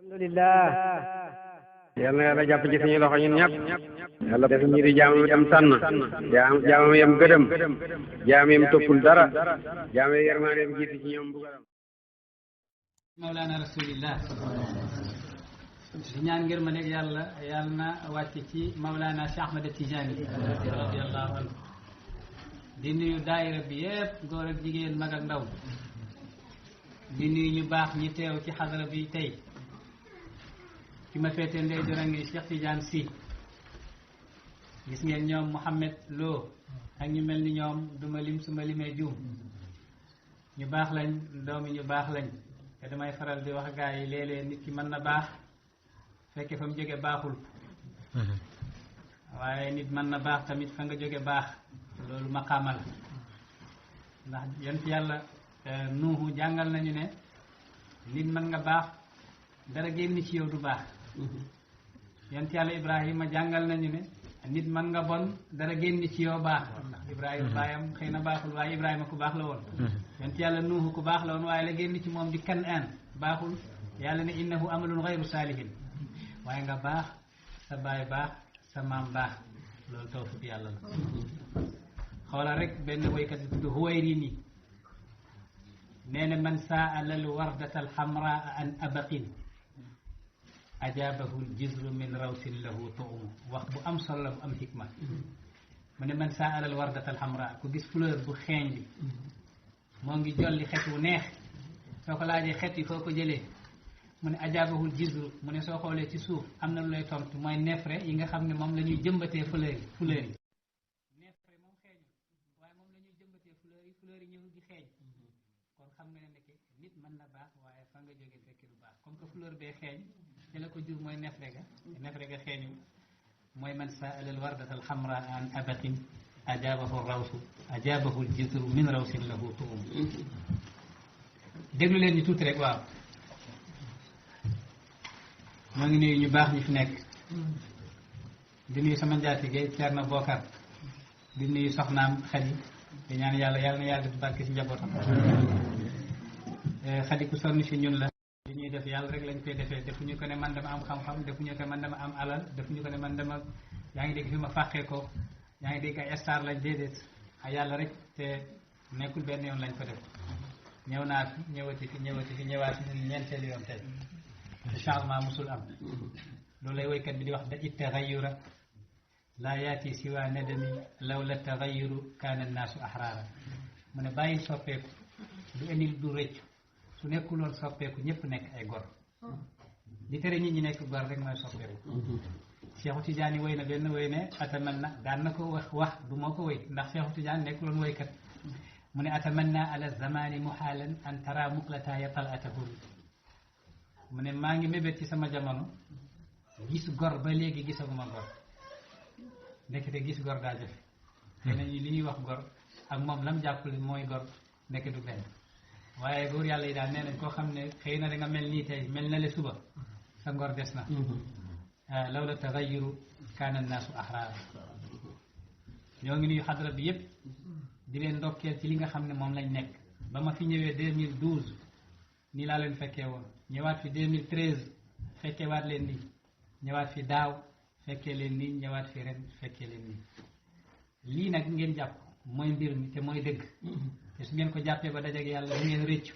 alhamdulillah yal na yàlla jàpp ci suñu loxo ñun ñëpp yàlla def ñu di jaamam yam tànn jaamam yam gëdëm jaam yam toppul dara jaam yam yërmaandeem jiitu ci ñoom bugaram mawlaana rasulillah di ñaan ngir ma nekk yàlla na wàcc ci mawlaana Cheikh Ahmad Tijaani radiyallahu anhu di nuyu daayira bi yépp góor ak jigéen mag ak ndaw di nuyu ñu baax ñi teew ci xadara bi tey ki ma féete ndey jora ngi Cheikh Tidiane Sy gis ngeen ñoom Mouhamed Lo ak ñu mel ni ñoom duma lim su ma limee juum ñu baax lañ doomi ñu baax lañ te damay faral di wax gaa yi léeg-léeg nit ki mën na baax fekke fa mu jóge baaxul waaye nit mën na baax tamit fa nga jóge baax loolu maqaama la ndax yonent yàlla Nuuhu jàngal nañu ne nit mën nga baax dara génn ci yow du baax yonent yàlla Ibrahima jàngal nañu ne nit mën nga bon dara génn ci yow baax ndax Ibrahima baayam xëy na baaxul waaye Ibrahima ku baax la woon yonent yàlla Nuuhu ku baax la woon waaye la génn ci moom di Kanaan baaxul yàlla ne innahu amalun ghayru saalihin waaye nga baax sa baay baax sa maam baax loolu tawfiq yàlla la xoolal rek benn woykat bi tudd Huwayrini nee na man saa lal wardata alxamraa an abaqin ajaabahu ljizru min rawsin lahu tuumu wax bu am solo bu am hikma mu ne man saa lal wardata alxamraa ku gis fleur bu xeeñ bi moo ngi jolli xet wu neex soo ko laajee xet yi foo ko jëlee mu ne ajaabahul jizru mu ne soo xoolee ci suuf am na lu lay tontu mooy neefere yi nga xam ne moom la ñuy jëmbatee fleur yi neefere moom xeeñul waaye moom la ñuy jëmbatee fleur yi ñëw di xeeñ kon xam nga ne nekke nit mën na baax waaye fa nga jógee fekk du baax comme que fleur bee xeeñ te la ko jur mooy neefere ga xeeñul mooy man saa alal wardatal xamra an abatin ajaabahu rawsu ajaabahul jizru min rawsin lahu tuum déglu leen ñu tuuti rek waaw moo ngi nuyu ñu baax ñu fi nekk di nuyu sama njaatige Thierno Bokar di nuyu soxnaam Xadi di ñaan yàlla na yàlla def barke ci njabootam Xadi ku sonn si ñun la li ñuy def yàlla rek lañ koy defee defuñu ko ne man dama am xam-xam defuñu ko ne man dama am alal defuñu ko ne man dama yaa ngi dégg fi ma fàqee ko yaa ngi dégg ay star lañ déedéet ay yàlla rek te nekkul benn yoon lañ ko def ñëw naa fi ñëwaat fi ñeenteelu yoon tey changement musul am loolu lay woykat bi di wax da it taxayura laa yaati siwa nadami law la taxayuru kaana naasu ahraara mu ne bàyyi soppeeku du indil du rëccu su nekkuloon soppeeku ñëpp nekk ay gor li tere nit ñi nekk gor rek mooy soppeeku Cheikhu Tidiane woy na benn woy ne atamanna daan na ko wax du moo ko woy ndax Cheikhu Tidiane nekkuloon woykat mu ne atamanna ala zamani muhaalan an tara muqlataaya talatahu mu ne maa ngi mébét ci sama jamono gis gor ba léegi gisaguma gor ndekete gis gor daa jafe te nañu li ñuy wax gor ak moom lam jàppale mooy gor ndeke du benn waaye góor yàlla yi daal nee nañ koo xam ne xëy na da nga mel nii tey mel na le suba sa ngor des na law la taxayiru kaana naasu ahraara ñoo ngi nuyu xadra bi yépp di leen ndokkeel ci li nga xam ne moom lañ nekk ba ma fi ñëwee 2012 nii laa leen fekkee woon ñëwaat fi 2013 fekkee waat leen nii ñëwaat fi daaw fekkee leen nii ñëwaat fi ren fekkee leen nii lii nag ngeen jàpp mooy mbir mi te mooy dëgg te su ngeen ko jàppee ba dajeg yàlla du ngeen rëccu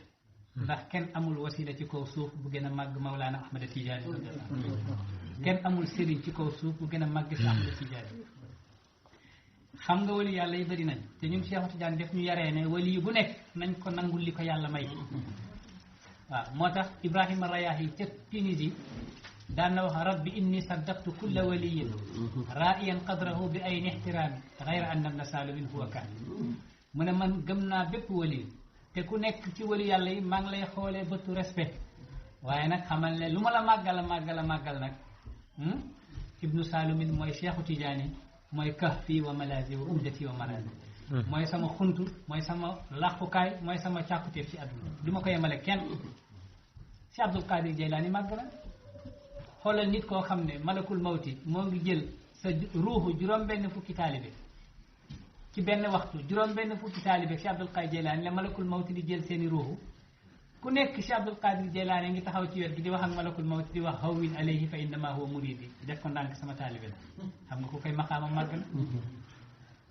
ndax kenn amul wasila ci kaw suuf bu gën a màgg Mawlaana Ahmada Tijaani kenn amul sëriñ ci kaw suuf bu gën a màgg si Ahmada Tijaani xam nga wali yàlla yi bëri nañ te ñun Cheikh Tidiane def ñu yaree ne wali yu bu nekk nañ ko nangul li ko yàlla may waaw moo tax Ibrahima Rayaahi ca Tunisie daan na wax rabbi inni saddaqtu kulla waliyin raiyan qadrahu bi ayni ixtiraami gayra anna ibna saalimin huwa kaan mu ne man gëm naa bépp wali te ku nekk ci wali yàlla yi maa ngi lay xoolee bëtu respect waaye nag xamal ne lu ma la màggal nag ibnu saalimin mooy Cheikhu Tidiane mooy kahfi wa malazi wa umdati wa marazi mooy sama xuntu mooy sama làqukaay mooy sama càkkutéef ci àdduna du ma ko yemale kenn si Abdul Qadir Jeylaani màgg na xoolal nit koo xam ne malakul mawti moo ngi jël sa ruuxu juróom-benn fukki taalibe ci benn waxtu juróom-benn fukki taalibe si Abdul Qadir Jeylaani la malakul mawti di jël seeni ruuxu ku nekk Cheikh Abdul Qadir Jeylaani ngi taxaw ci wet gi di wax ak malakul mawt di wax hawwin alayhi fa innama huwa muridi def ko ndànk sama taalibe la xam nga ku koy maqaama màgg na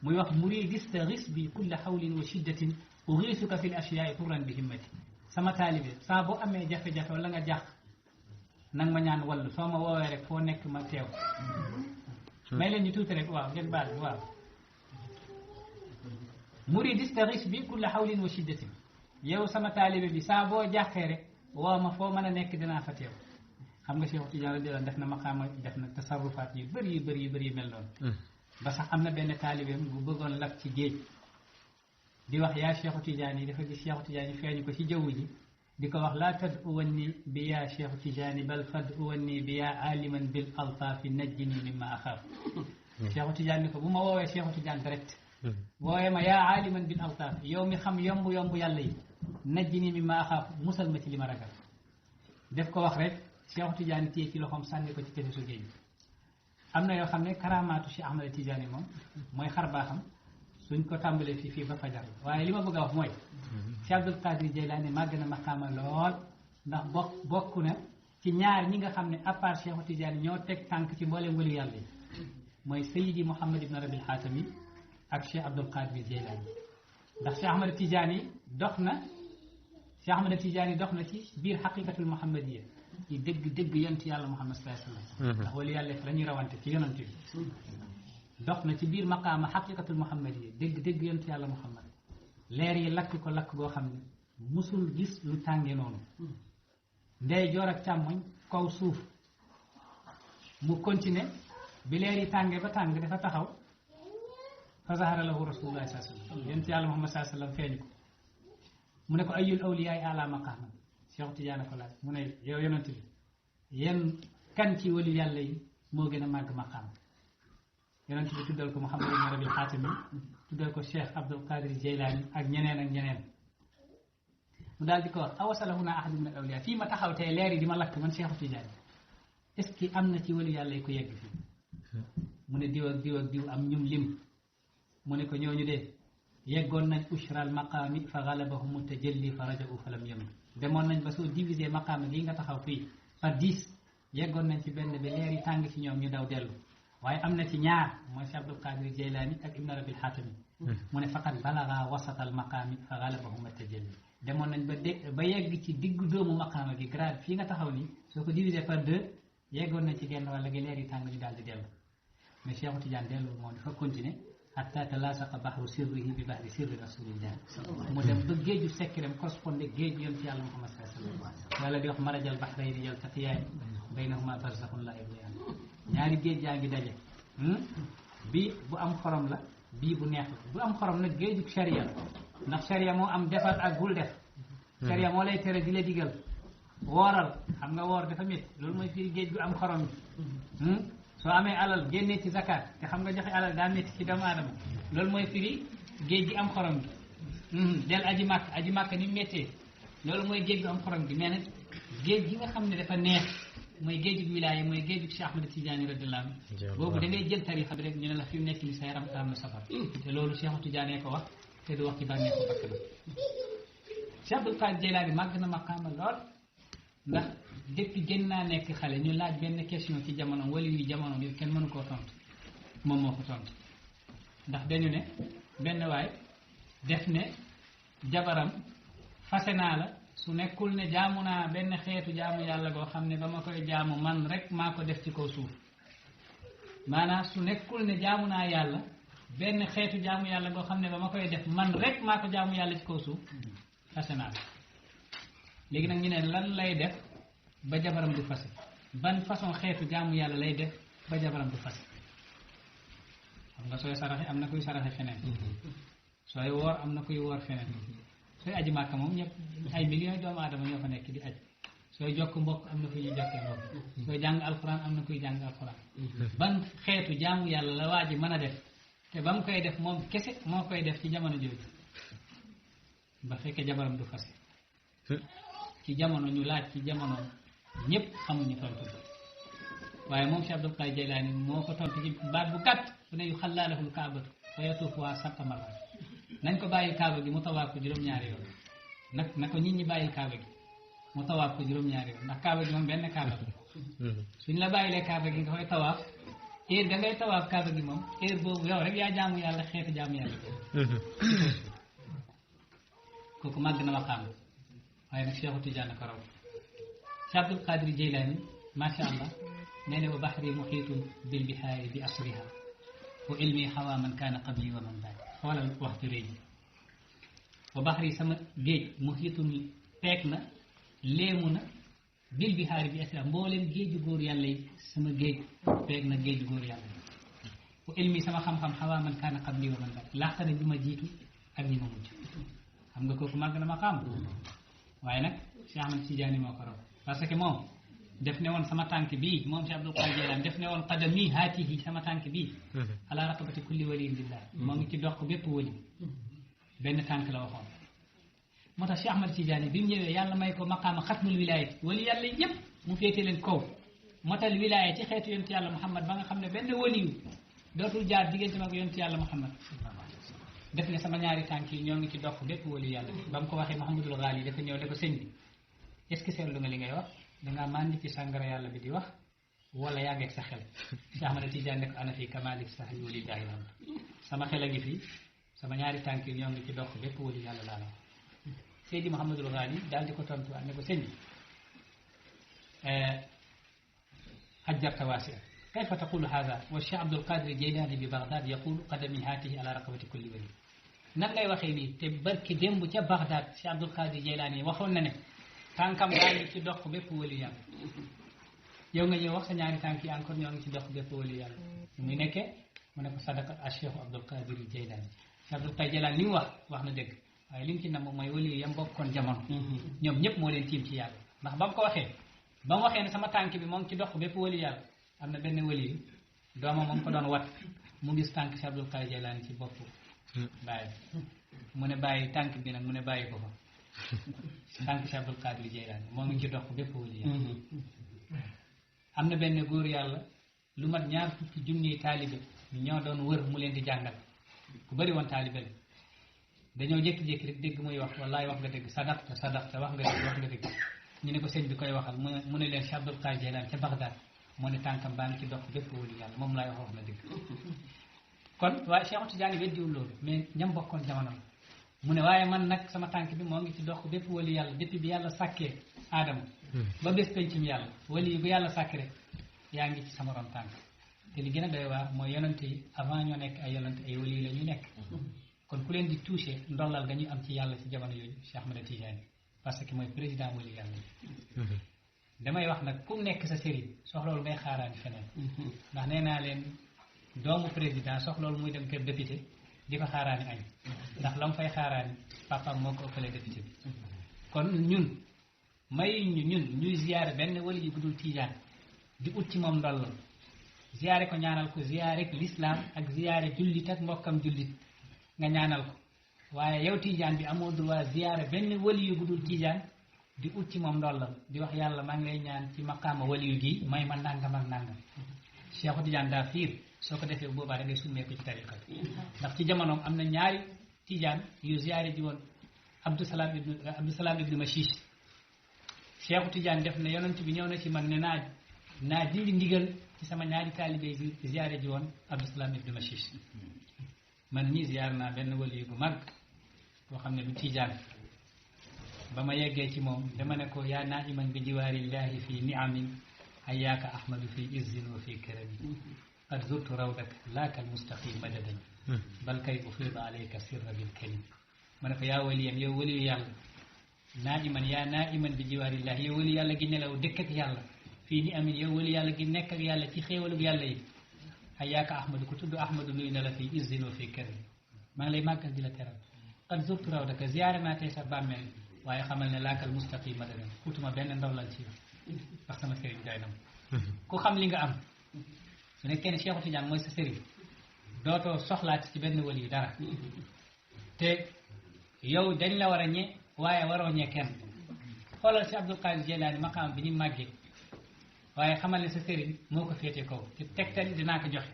muy wax muridistagis bi kulla hawlin wa shiddatin ughisuka fi l ashyaai turran bi himmati sama taalibe saa boo amee jafe-jafe wala nga jàq nang ma ñaan wallu soo ma woowee rek foo nekk ma teew may leen ñu tuuti rek waaw ngeen baal waaw muridistagis bi kulla hawlin wa shiddatin yow sama taalibe bi saa boo jàqee rek woo ma foo mën a nekk dinaa fa teew xam nga Cheikh Tidiane radiyallahu def na maqaama def na tasarrufaat yu bëri yu mel noonu ba sax am na benn taalibeem bu bëggoon lab ci géej di wax yaa Cheikh Tidiane yi dafa gis Cheikh Tidiane feeñu ko ci jaww ji di ko wax laa tad'uwanni bi yaa Cheikh Tidiane bal fad'uwanni bi yaa aliman bil altaafi najjini mimma axaaf Cheikh Tidiane ni ko bu ma woowee Cheikh Tidiane direct woowee ma yaa aliman bil altaaf yow mi xam yomb yàlla yi najjini mimma axaaf musal ma ci li ma ragal def ko wax rek Cheikh Tidiane téye ci loxoom sànni ko ci tefesu géej gi am na yoo xam ne karaamaatu Cheikh Ahmad Tidiane moom mooy xar baaxam suñ ko tàmbalee fii ba fajar waaye li ma bëgg a wax mooy Cheikh Abdul Qadir Jeylaani màgg na maqaama lool ndax bokk na ci ñaar ñi nga xam ne à part Cheikh Tidiane ñoo teg tànk ci mboolem wali yàlla yi mooy Sayyidi Muhammad ibn Rabil Xaatami ak Cheikh Abdul Qadir Jeylaani ndax Cheikh Ahmad Tidiane dox na ci biir xaqiqatul muhammadiya ci dëgg yonent yàlla Muhammad sallallahu alayhi wa sallam ndax wali yàlla fa la ñuy rawante ci yonent bi dox na ci biir maqaama xaqiqatul muhammadiya dëgg yonent yàlla Muhammad leer yi lakk ko lakk goo xam ne musul gis lu tànge noonu ndey joor ak càmmoñ kaw suuf mu continuer bi leer yi tànge ba tàng dafa taxaw fa zahara lahu rasulullah sallallahu alayhi wa sallam yonent yàlla Muhammad sallallahu alayhi wa sallam feeñu ko mu ne ko ayul awliyaay ala maqaama Cheikh Tidiane ko laaj mu ne yow yonent bi yéen kan ci wali yàlla yi moo gën a màgg maqaam yonent bi tuddal ko Muhammad ibn Rabil Xaatami tuddal ko Cheikh Abdul Qadir Jeylaani ak ñeneen mu daal di ko wax awasalahuna ahadu min al awliya fii ma taxaw tey leer yi di ma lakk man Cheikh Tidiane est-ce que am na ci wali yàlla yi ko yegg fii mu ne diw ak diw am ñum lim mu ne ko ñooñu de yeggoon nañ ushral maqaami fa galabahum tajalli fa raja'u fa lam yamut demoon nañ ba soo diviser maqaama gi nga taxaw fii par 10 yeggoon nañ ci benn bi leer yi tàng ci ñoom ñu daw dellu waaye am na ci ñaar mooy Cheikh Abdul Qadir Jeylaani ak Ibn Rabil Xaatami mu ne faqad balaga wasatal maqaami fa galabahum tajalli demoon nañ ba yegg ci diggu doomu maqaama gi grade fii nga taxaw nii soo ko diviser par 2 yeggoon nañ ci genn wàll gi leer yi tàng ñu daal di dellu mais Cheikh Tidiane dellu moom dafa continuer hatta talaasaqa bahru sirrihi bi bahri sirri rasulillah mu dem ba géeju sekkiram correspondé géej yoon ci yàlla Muhammad sallallahu alayhi wa sallam yàlla di wax marajal bahrayni yaltaqiyaan baynahuma barzakhun laa yabghiyaan ñaari géej yaa ngi daje bii bu am xorom la bii bu neex la bu am xorom nag géeju sharia la ndax sharia moo am defar ak bul def sharia moo lay tere di la digal wooral xam nga woor dafa métti loolu mooy firi géej gu am xorom bi soo amee alal génnee ci zakat te xam nga joxe alal daa métti ci doomu aadama loolu mooy firi géej gi am xorom gi del aji màkk ni méttee loolu mooy géej gu am xorom gi mais nag géej gi nga xam ne dafa neex mooy géejug wilaaya mooy géejug Cheikh Ahmad Tidiane radiyallahu anhu boobu da ngay jël tarixa bi rek ñu ne la fi mu nekk ni sa yaram am na safar te loolu Cheikh Tidiane ko wax te du wax ci bànneexu bakkanam Cheikh Abdul Qadir Jeylaani màgg na maqaama lool ndax depuis gën naa nekk xale ñu laaj benn question ci jamono wali yu jamono bi kenn mënu koo tontu moom moo ko tontu ndax dañu ne benn waay def ne jabaram fase naa la su nekkul ne jaamu naa benn xeetu jaamu yàlla goo xam ne ba ma koy jaamu man rek maa ko def ci kaw suuf maanaam su nekkul ne jaamu naa yàlla benn xeetu jaamu yàlla goo xam ne ba ma koy def man rek maa ko jaamu yàlla ci kaw suuf fase naa la léegi nag ñu ne lan lay def ba jabaram du fase ban façon xeetu jaamu yàlla lay def ba jabaram du fase xam nga sooy saraxe am na kuy saraxe feneen sooy woor am na kuy woor feneen sooy aji màkka moom ñëpp ay millions doomu aadama ñoo fa nekk di aj sooy jokk mbokk am na fu ñuy jokkee mbokk sooy jàng alxuraan am na kuy jàng alxuraan ban xeetu jaamu yàlla la waa ji mën a def te ba mu koy def moom kese moo koy def ci jamono jooju ba fekkee jabaram du fase ci jamono ñu laaj ci jamono ñëpp xamuñu tontu bi waaye moom Cheikh Abdul Qadir Jeylaani moo ko tontu ci baat bu gàtt bu ne yu xallaalahul kaabatu fa yatuuf waa sab'a marrat nañ ko bàyyi kaaba gi mu tawaaf ko juróom-ñaari yoon nag na ko nit ñi bàyyi kaaba gi mu tawaaf ko juróom-ñaari yoon ndax kaaba gi moom benn kaaba la suñ la bàyyilee kaaba gi nga koy tawaaf heure da ngay tawaaf kaaba gi moom heure boobu yow rek yaa jaamu yàlla xeetu jaamu yàlla kooku màgg na maqaam waaye nag Cheikhu Tidiane ko raw Cheikh Abdul Qadir Jeylaani macha allah nee na wa baxri muxiitun bil bihaari bi asriha wa ilmi xawa man kaana qabli wa man baad xoolal wax ju rëy wa baxri sama géej muxiitun peeg na léemu na bil bihaari bi asriha mbooleem géeju góor yàlla yi sama géej peeg na géeju góor yàlla yi wa ilmi sama xam-xam xawa man kaana qabli wa man baad laaxta na bi ma jiitu ak ñi ma mujj xam nga kooku màgg na ma xam waaye nag Cheikh Ahmad Tidiane moo ko raw parce que moom def ne woon sama tànk bii moom Cheikh Abdul Qadir Jeylaani def ne woon qadami haatihi sama tànk bii ala raqabati kulli waliyin billah moo ngi ci dox ko bépp wali benn tànk la waxoon moo tax Cheikh Ahmad Tidiane bi mu ñëwee yàlla may ko maqaama xatmul wilaayati wali yàlla yëpp mu féete leen kaw motal wilaaya ci xeetu yonent yàlla Muhammad ba nga xam ne benn waliyu dootul jaar diggante mag yonent yàlla Muhammad def ne sama ñaari tànk yi ñoo ngi ci dox bépp wali yàlla ba mu ko waxee Mouhamadul Ghali dafa ñëw ne ko sëñ bi est-ce que seetlu nga li ngay wax dangaa màndi ci sàngara yàlla bi di wax wala yaa ngeeg sa xel Cheikh Ahmad Tidiane ne ko ana fii kamalik sax wali jaay la sama xel a ngi fii sama ñaari tànk yi ñoo ngi ci dox bépp wali yàlla laa la wax Seydi Mouhamadul Ghali daal di ko tontu ne ko sëñ bi hajjarta waasi'a kayfa taqulu hada wa Cheikh Abdul Qadir Jeylaani bi Baghdad yaqulu qadami haatihi ala raqabati kulli wali nan ngay waxee nii te barki démb ca Baghdad Cheikh Abdul Qadir Jeylaani waxoon na ne tànkam daa ngi ci dox bépp wali yàlla yow nga ñëw wax sa ñaari tànk yi encore ñoo ngi ci dox bépp wali yàlla muy nekkee mu ne ko sadaqa a Cheikh Abdul Qadir Jeylaani Cheikh Abdul Qadir Jeylaani li mu wax na dëgg waaye li mu ci nam mooy wali yam bokkoon jamono ñoom ñëpp moo leen tiim ci yàlla ndax ba mu ko waxee ba mu waxee ne sama tànk bi moo ngi ci dox bépp wali yàlla am na benn wali doomam moom ko doon wat mu gis tànk Cheikh Abdul Qadir Jeylaani ci bopp bàyyi mu ne bàyyi tànk bi nag mu ne bàyyi ko fa tànk Cheikh Abdul Qadir Jeylaani moo ngi ci dox bépp wali yàlla am na benn góor yàlla lu mat 20 junniy taalibe ñoo doon wër mu leen di jàngal ku bëri woon taalibe la dañoo jékki-jékki rek dégg muy wax wallaay wax nga dégg sadaqta wax nga dégg ñu ne ko sëñ bi koy waxal mu ne leen Cheikh Abdul Qadir Jeylaani ca Baghdad moo ne tànkam baa ngi ci dox bépp wali yàlla moom laay wax na dégg kon waaye Cheikh Tidiane weddiwul loolu mais ñam bokkoon jamono la mu ne waaye man nag sama tànk bi moo ngi ci dox bépp wali yàlla depuis bi yàlla sàkkee aadama ba bés pencum yàlla wali yi bu yàlla sàkk rek yaa ngi ci sama ron tànk te li gën a doy waar mooy yonante yi avant ñoo nekk ay yonante ay wali la ñu nekk kon ku leen di touché ndollal nga ñu am ci yàlla ci jamono yooyu Cheikh Ahmad Tidiane parce que mooy président wali yàlla yi damay wax nag ku nekk sa sëriñ soxloolu ngay xaaraani feneen ndax nee naa leen doomu président soxloolu muy dem kër député di fa xaaraani añ ndax la mu fay xaaraani papaam moo ko ëppalee député bi kon ñun ñuy ziyaare benn wali yu guddul Tidiane di ut ci moom ndollal ziyaare ko ñaanal ko ziyaare l'islam ak ziyaare jullit ak mbokkam jullit nga ñaanal ko waaye yow Tidiane bi amoo droit ziyaare benn wali yu guddul Tidiane di ut ci moom ndollal di wax yàlla maa ngi lay ñaan ci maqaama wali yu gi may ma nangam ak nangam Cheikh Tidiane daa fiir soo ko defee boobaa da ngay summeeku ci tariqa bi ndax ci jamonoom am na ñaari Tidiane yu ziyaare ji woon Abdusalaam ibnu Mashish Cheikh Tidiane def na yonent bi ñëw na ci man ne naa dindi ndigal ci sama ñaari taalibe ziyaare ji woon Abdusalaam ibnu Mashish man ñii ziyaar naa benn wali bu mag boo xam ne du Tidiane ba ma yeggee ci moom dama ne ko yaa naiman bi jiwaarillahi fi niamin hayyaaka ahmadu fi izzin wa fi karami qad zurtu rawdak laaka almustaqim madadan bal kay ufiida alayka sirra bil kalim ma ne ko yaa waliyan yow waliyu yàlla naiman bi jiwaarillahi yow wali yàlla gi nelaw dëkk ak yàlla fii niamin yow wali yàlla gi nekk ak yàlla ci xéewalug yàlla yi hayyaaka ahmadu ku tudd ahmadu nuyu na la fi izzin wa fi karami maa ngi lay màggal di la teral qad zurtu rawdaka ziyaare naa tey sa bàmmeel waaye xamal ne laakal mustaqim madadan utuma benn ndawlal ci ndax sama sëriñ doy na ma ku xam li nga am su nekkee ne Cheikh Tidiane mooy sa sëriñ dootoo soxlaati ci benn wali dara te yow dañ la war a ñe waaye waroo ñe kenn xoolal si Abdul Qadir Jeylaani maqaam bi ñu màggee waaye xamal ne sa sëriñ moo ko féete kaw te tegtal dinaa ko joxe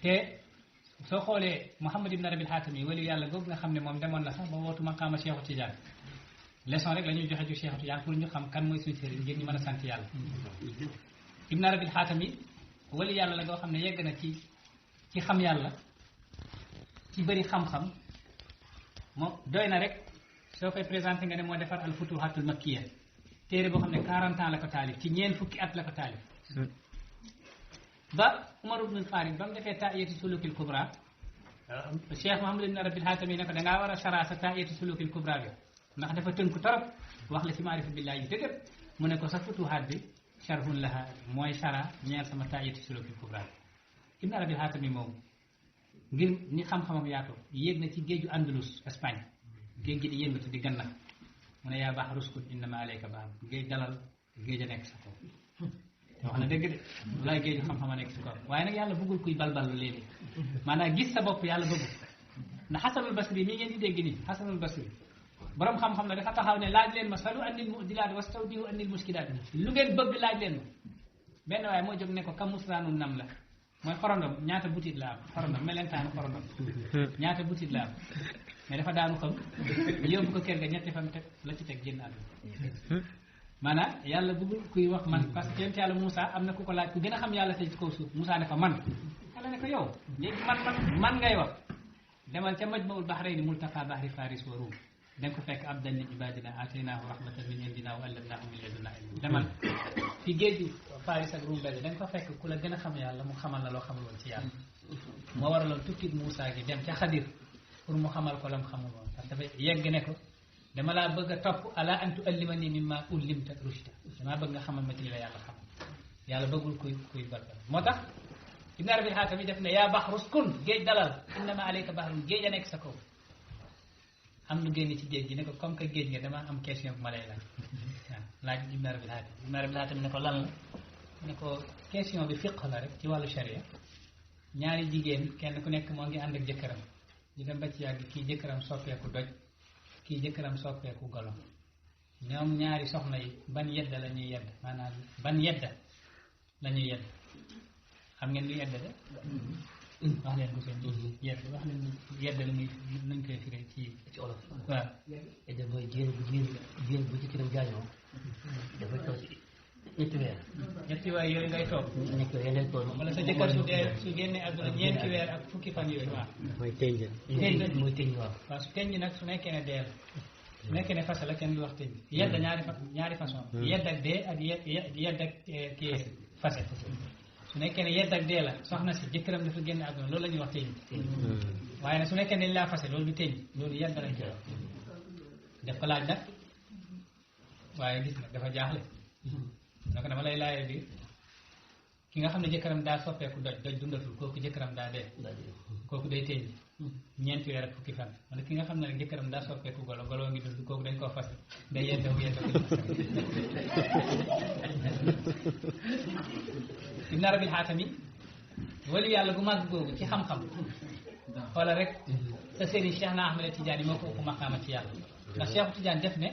te soo xoolee Muhammad ibn Arabil Hatami wali yàlla googu nga xam ne moom demoon na sax ba wootu maqaama Cheikh Tidiane leçon rek la ñuy joxe ci Cheikh Tidiane pour ñu xam kan mooy suñu sëriñ ngir ñu mën a sant yàlla. Ibn Arabi al-Xaatami wali yàlla la goo xam ne yegg na ci xam yàlla ci bëri xam-xam moo doy na rek soo koy présenté nga ne moo defar al futuhatul makkiya téere boo xam ne 40 ans la ko taalif ci ñeent fukki at la ko taalif ba Umar ibn Farid ba mu defee taa'iyatu sulukil kubra Cheikh Muhammad ibn Arabi al-Xaatami ne ko da ngaa war a chara sa taa'iyatu sulukil kubra bi ndax dafa tënku torop wax la ci maarifa billahi dëgër mu ne ko sa futuhaat bi sharhun laha mooy chara ñeel sama taa'iyatu sulukil kubra bi Ibn Arabi al-Xaatami moom ngir ni xam-xamam yaatoo yéeg na ci géeju Andalus Espagne géej gi di yëngatu di ganna mu ne yaa baax ruskut innama alayka baax géej dalal géej a nekk sa kaw wax na dëgg de walaay géeju xam-xam a nekk sa kaw waaye nag yàlla bëggul kuy balballu léegi maanaam gis sa bopp yàlla bëggul ndax Xasanul Basri mii ngeen di dégg nii Xasanul Basri borom xam-xam la dafa taxaw ne laaj leen ma salu annil mu'dilaat wastawdihu annil muskilaat lu ngeen bëgg laaj leen ma benn waaye moo jóg ne ko kamusraanu nam la mooy xorondom ñaata butit la am xorondom melentaanu xorondom ñaata butit la am mais dafa daanu xam yóbbu ko kër ga ñetti fan teg la ci teg génn àdduna maanaam yàlla bëggul kuy wax man parce que yonent yàlla Moussa am na ku ko laaj ku gën a xam yàlla tey ci kaw suuf Moussa ne ko man yàlla ne ko yow léegi man ngay wax demal ca majmaul bahrayni multaqa bahri faris wa rum da nga ko fekk abdan min ibadina ataynaahu rahmatan min indina wa allamnaahu min ladunna ilma demal fi géeju faris ak rum daje da nga ko fekk ku la gën a xam yàlla mu xamal la loo xamul woon ci yàlla moo waraloon tukki Moussa gi dem ca Xadir pour mu xamal ko lam xamul woon parce que dafa yegg ne ko dama laa bëgg a topp ala an tuallimani mimma ullimta rushda damaa bëgg nga xamal ma ci li la yàlla xam yàlla bëggul kuy balbal moo tax Ibn Arabi al-Xaatami def ne yaa baxru uskun géej dalal innama alayka bahrun géej a nekk sa kaw am lu génn ci géej gi ne ko comme que géej nga dama am question bu ma lay laaj waaw laaj Ibn Arabi al-Xaatami Ibn Arabi al-Xaatami ne ko lan la ne ko question bi fiq la rek ci wàllu sharia ñaari jigéen kenn ku nekk moo ngi ànd ak jëkkëram ñu dem ba ci yàgg kii jëkkëram soppeeku doj kii jëkkëram soppeeku golo ñoom ñaari soxna yi ban yedda la ñuy yedd maanaam ban yedda la ñuy yedd xam ngeen lu yedda de wax leen ko seen yedd wax leen yedda la muy nañ koy firee ci olof waaw yedda mooy jigéen bu jëkkëram gaañoo dafay toog ñetti weer yooyu ngay toog wala sa jëkkër su génnee àdduna ñeenti weer ak fukki fan yooyu waaw mooy tënj waaw su tënj nag su nekkee ne dee la su nekkee ne fas la kenn du wax tënj yedd ñaari façon yedd ak dee ak yedd ak kii fase su nekkee ne yedd ak dee la soxna si jëkkëram dafa génn àdduna loolu la ñuy wax tënj waaye nag su nekkee ne laa fase loolu du tënj loolu yedd lañ koy wax def ko laaj nag waaye gis nag dafa jaaxle donc dama lay laajee biir ki nga xam ne jëkkëram daa soppeeku doj dundatul kooku jëkkëram daa dee kooku day tënj ñeenti weer ak fukki fan wala ki nga xam ne nag jëkkëram daa soppeeku golo ngi dund kooku dañ koo fase day yeddawu Ibn Arabi al-Xaatami wali yàlla gu màgg googu ci xam-xam xoola rek sa sëriñ Cheikh na Ahmad Tidiane moo ko ëpp maqaama ci yàlla ndax Cheikh Tidiane def ne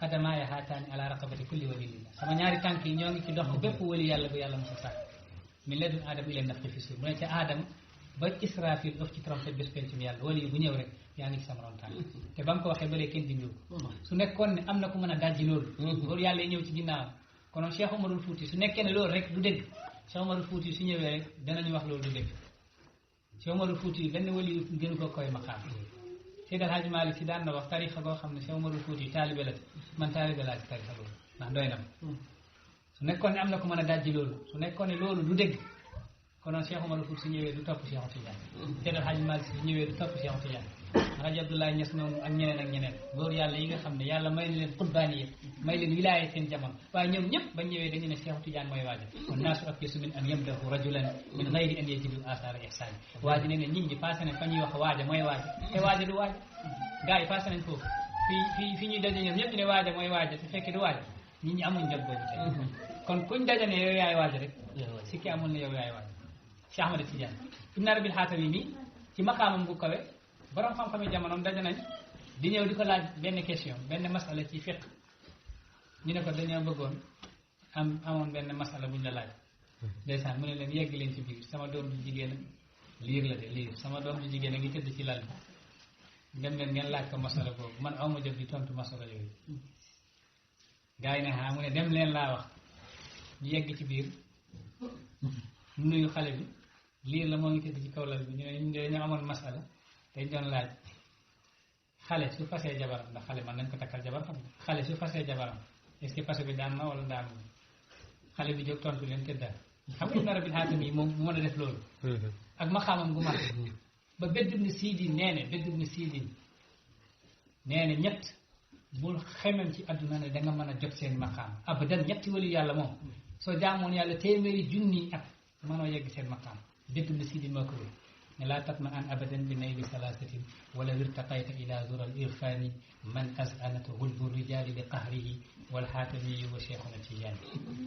xadamaaya haataani ala raqabati kulli waliyillah sama ñaari tànk yi ñoo ngi ci dox bépp wali yàlla bu yàlla mos a sàkk min ladun aadama ila nafxi fi suur mu ne ca aadama ba Israfil daf ci trompette bés pencum yàlla wali yi bu ñëw rek yaa ngi ci sama ron tànk te ba mu ko waxee ba léegi kenn dindiw su nekkoon ne am na ku mën a dajji loolu loolu yàlla yi ñëw ci ginnaaw konoon Cheikh Omarul Fouti su nekkee ne loolu rek du dégg Cheikh Omarul Fouti su ñëwee rek danañu wax loolu du dégg Cheikh Omarul Fouti benn wali gënu ko koy maqaam Seydi El Hadji Malick Si daan na wax tarixa boo xam ne Cheikh Omarul Fouti taalibe la man taalibe laa ci tarixa loolu ndax doy na su nekkoon ne am na ku mën a dajji loolu su nekkoon ne loolu du dégg konoon Cheikh Omarul Fouti su ñëwee du topp Cheikh Tidiane Seydi El Hadji Malick Si su ñëwee du topp Cheikh Tidiane Alaaji Abdoulaye Niass noonu ak ñeneen ak ñeneen góor yàlla yi nga xam ne yàlla may na leen xutbaaniya may leen wilaaya seen jamono waaye ñoom ñëpp bañ ñëwee dañu ne Cheikh Tidiane mooy waaja kon naasu abyasu min an yamdahu rajulan min gayri an yajidu athara ihsani waaji ne ne nit ñi passé nañ fa ñuy wax waaja mooy waaja te waaja du waaja gars yi passé nañ foofu fi ñuy daje ñoom ñëpp ñu ne waaja mooy waaja te fekk du waaja nit ñi amuñ jot boobu tey kon kuñ daje ne yow yaay waaja rek sikki amul ne yow yaay waaja Cheikh Ahmad Tidiane Ibn Arabi al-Xaatami mi ci maqaamam bu kawe borom xam-xam yi jamonoom daje nañ di ñëw di ko laaj benn question benn masala ci fiqh ñu ne ko dañoo bëggoon amoon benn masala buñ la laaj ndeysaan mu ne leen yegg leen ci biir sama doom ju jigéen liir la de liir sama doom ju jigéen a ngi tëdd ci lal bi dem leen ngeen laaj ko masala boobu man awma jot di tontu masala yooyu gars yi ne mu ne dem leen laa wax ñu yegg ci biir mu nuyu xale bi liir la moo ngi tëdd ci kaw lal bi ñu ne ñu dañoo amoon masala dañ doon laaj xale su fasee jabaram ndax xale man nañ ko takkal jabar xam xale su fasee jabaram est-ce que fase bi daan na wala daan xale bi jóg tontu leen tëddaal xam nga Ibn Arabil Haatami moom mu mën a def loolu ak ma xamam gu mag ba Bedr ibn Sidin nee ne ñett bul xemem ci àdduna ne da nga mën a jot seen maqaam abadan ñetti wali yàlla moom soo jaamoon yàlla téeméeri junni at mënoo yegg seen maqaam Bedr ibn Sidin moo ko wéy ne laa tatma an abadan bi nayli salaasatin wala wirtaqayta ila zural irfani man azanat gulbu rijali li qahrihi wal xaatamiyi wa cheikhuna Tijaani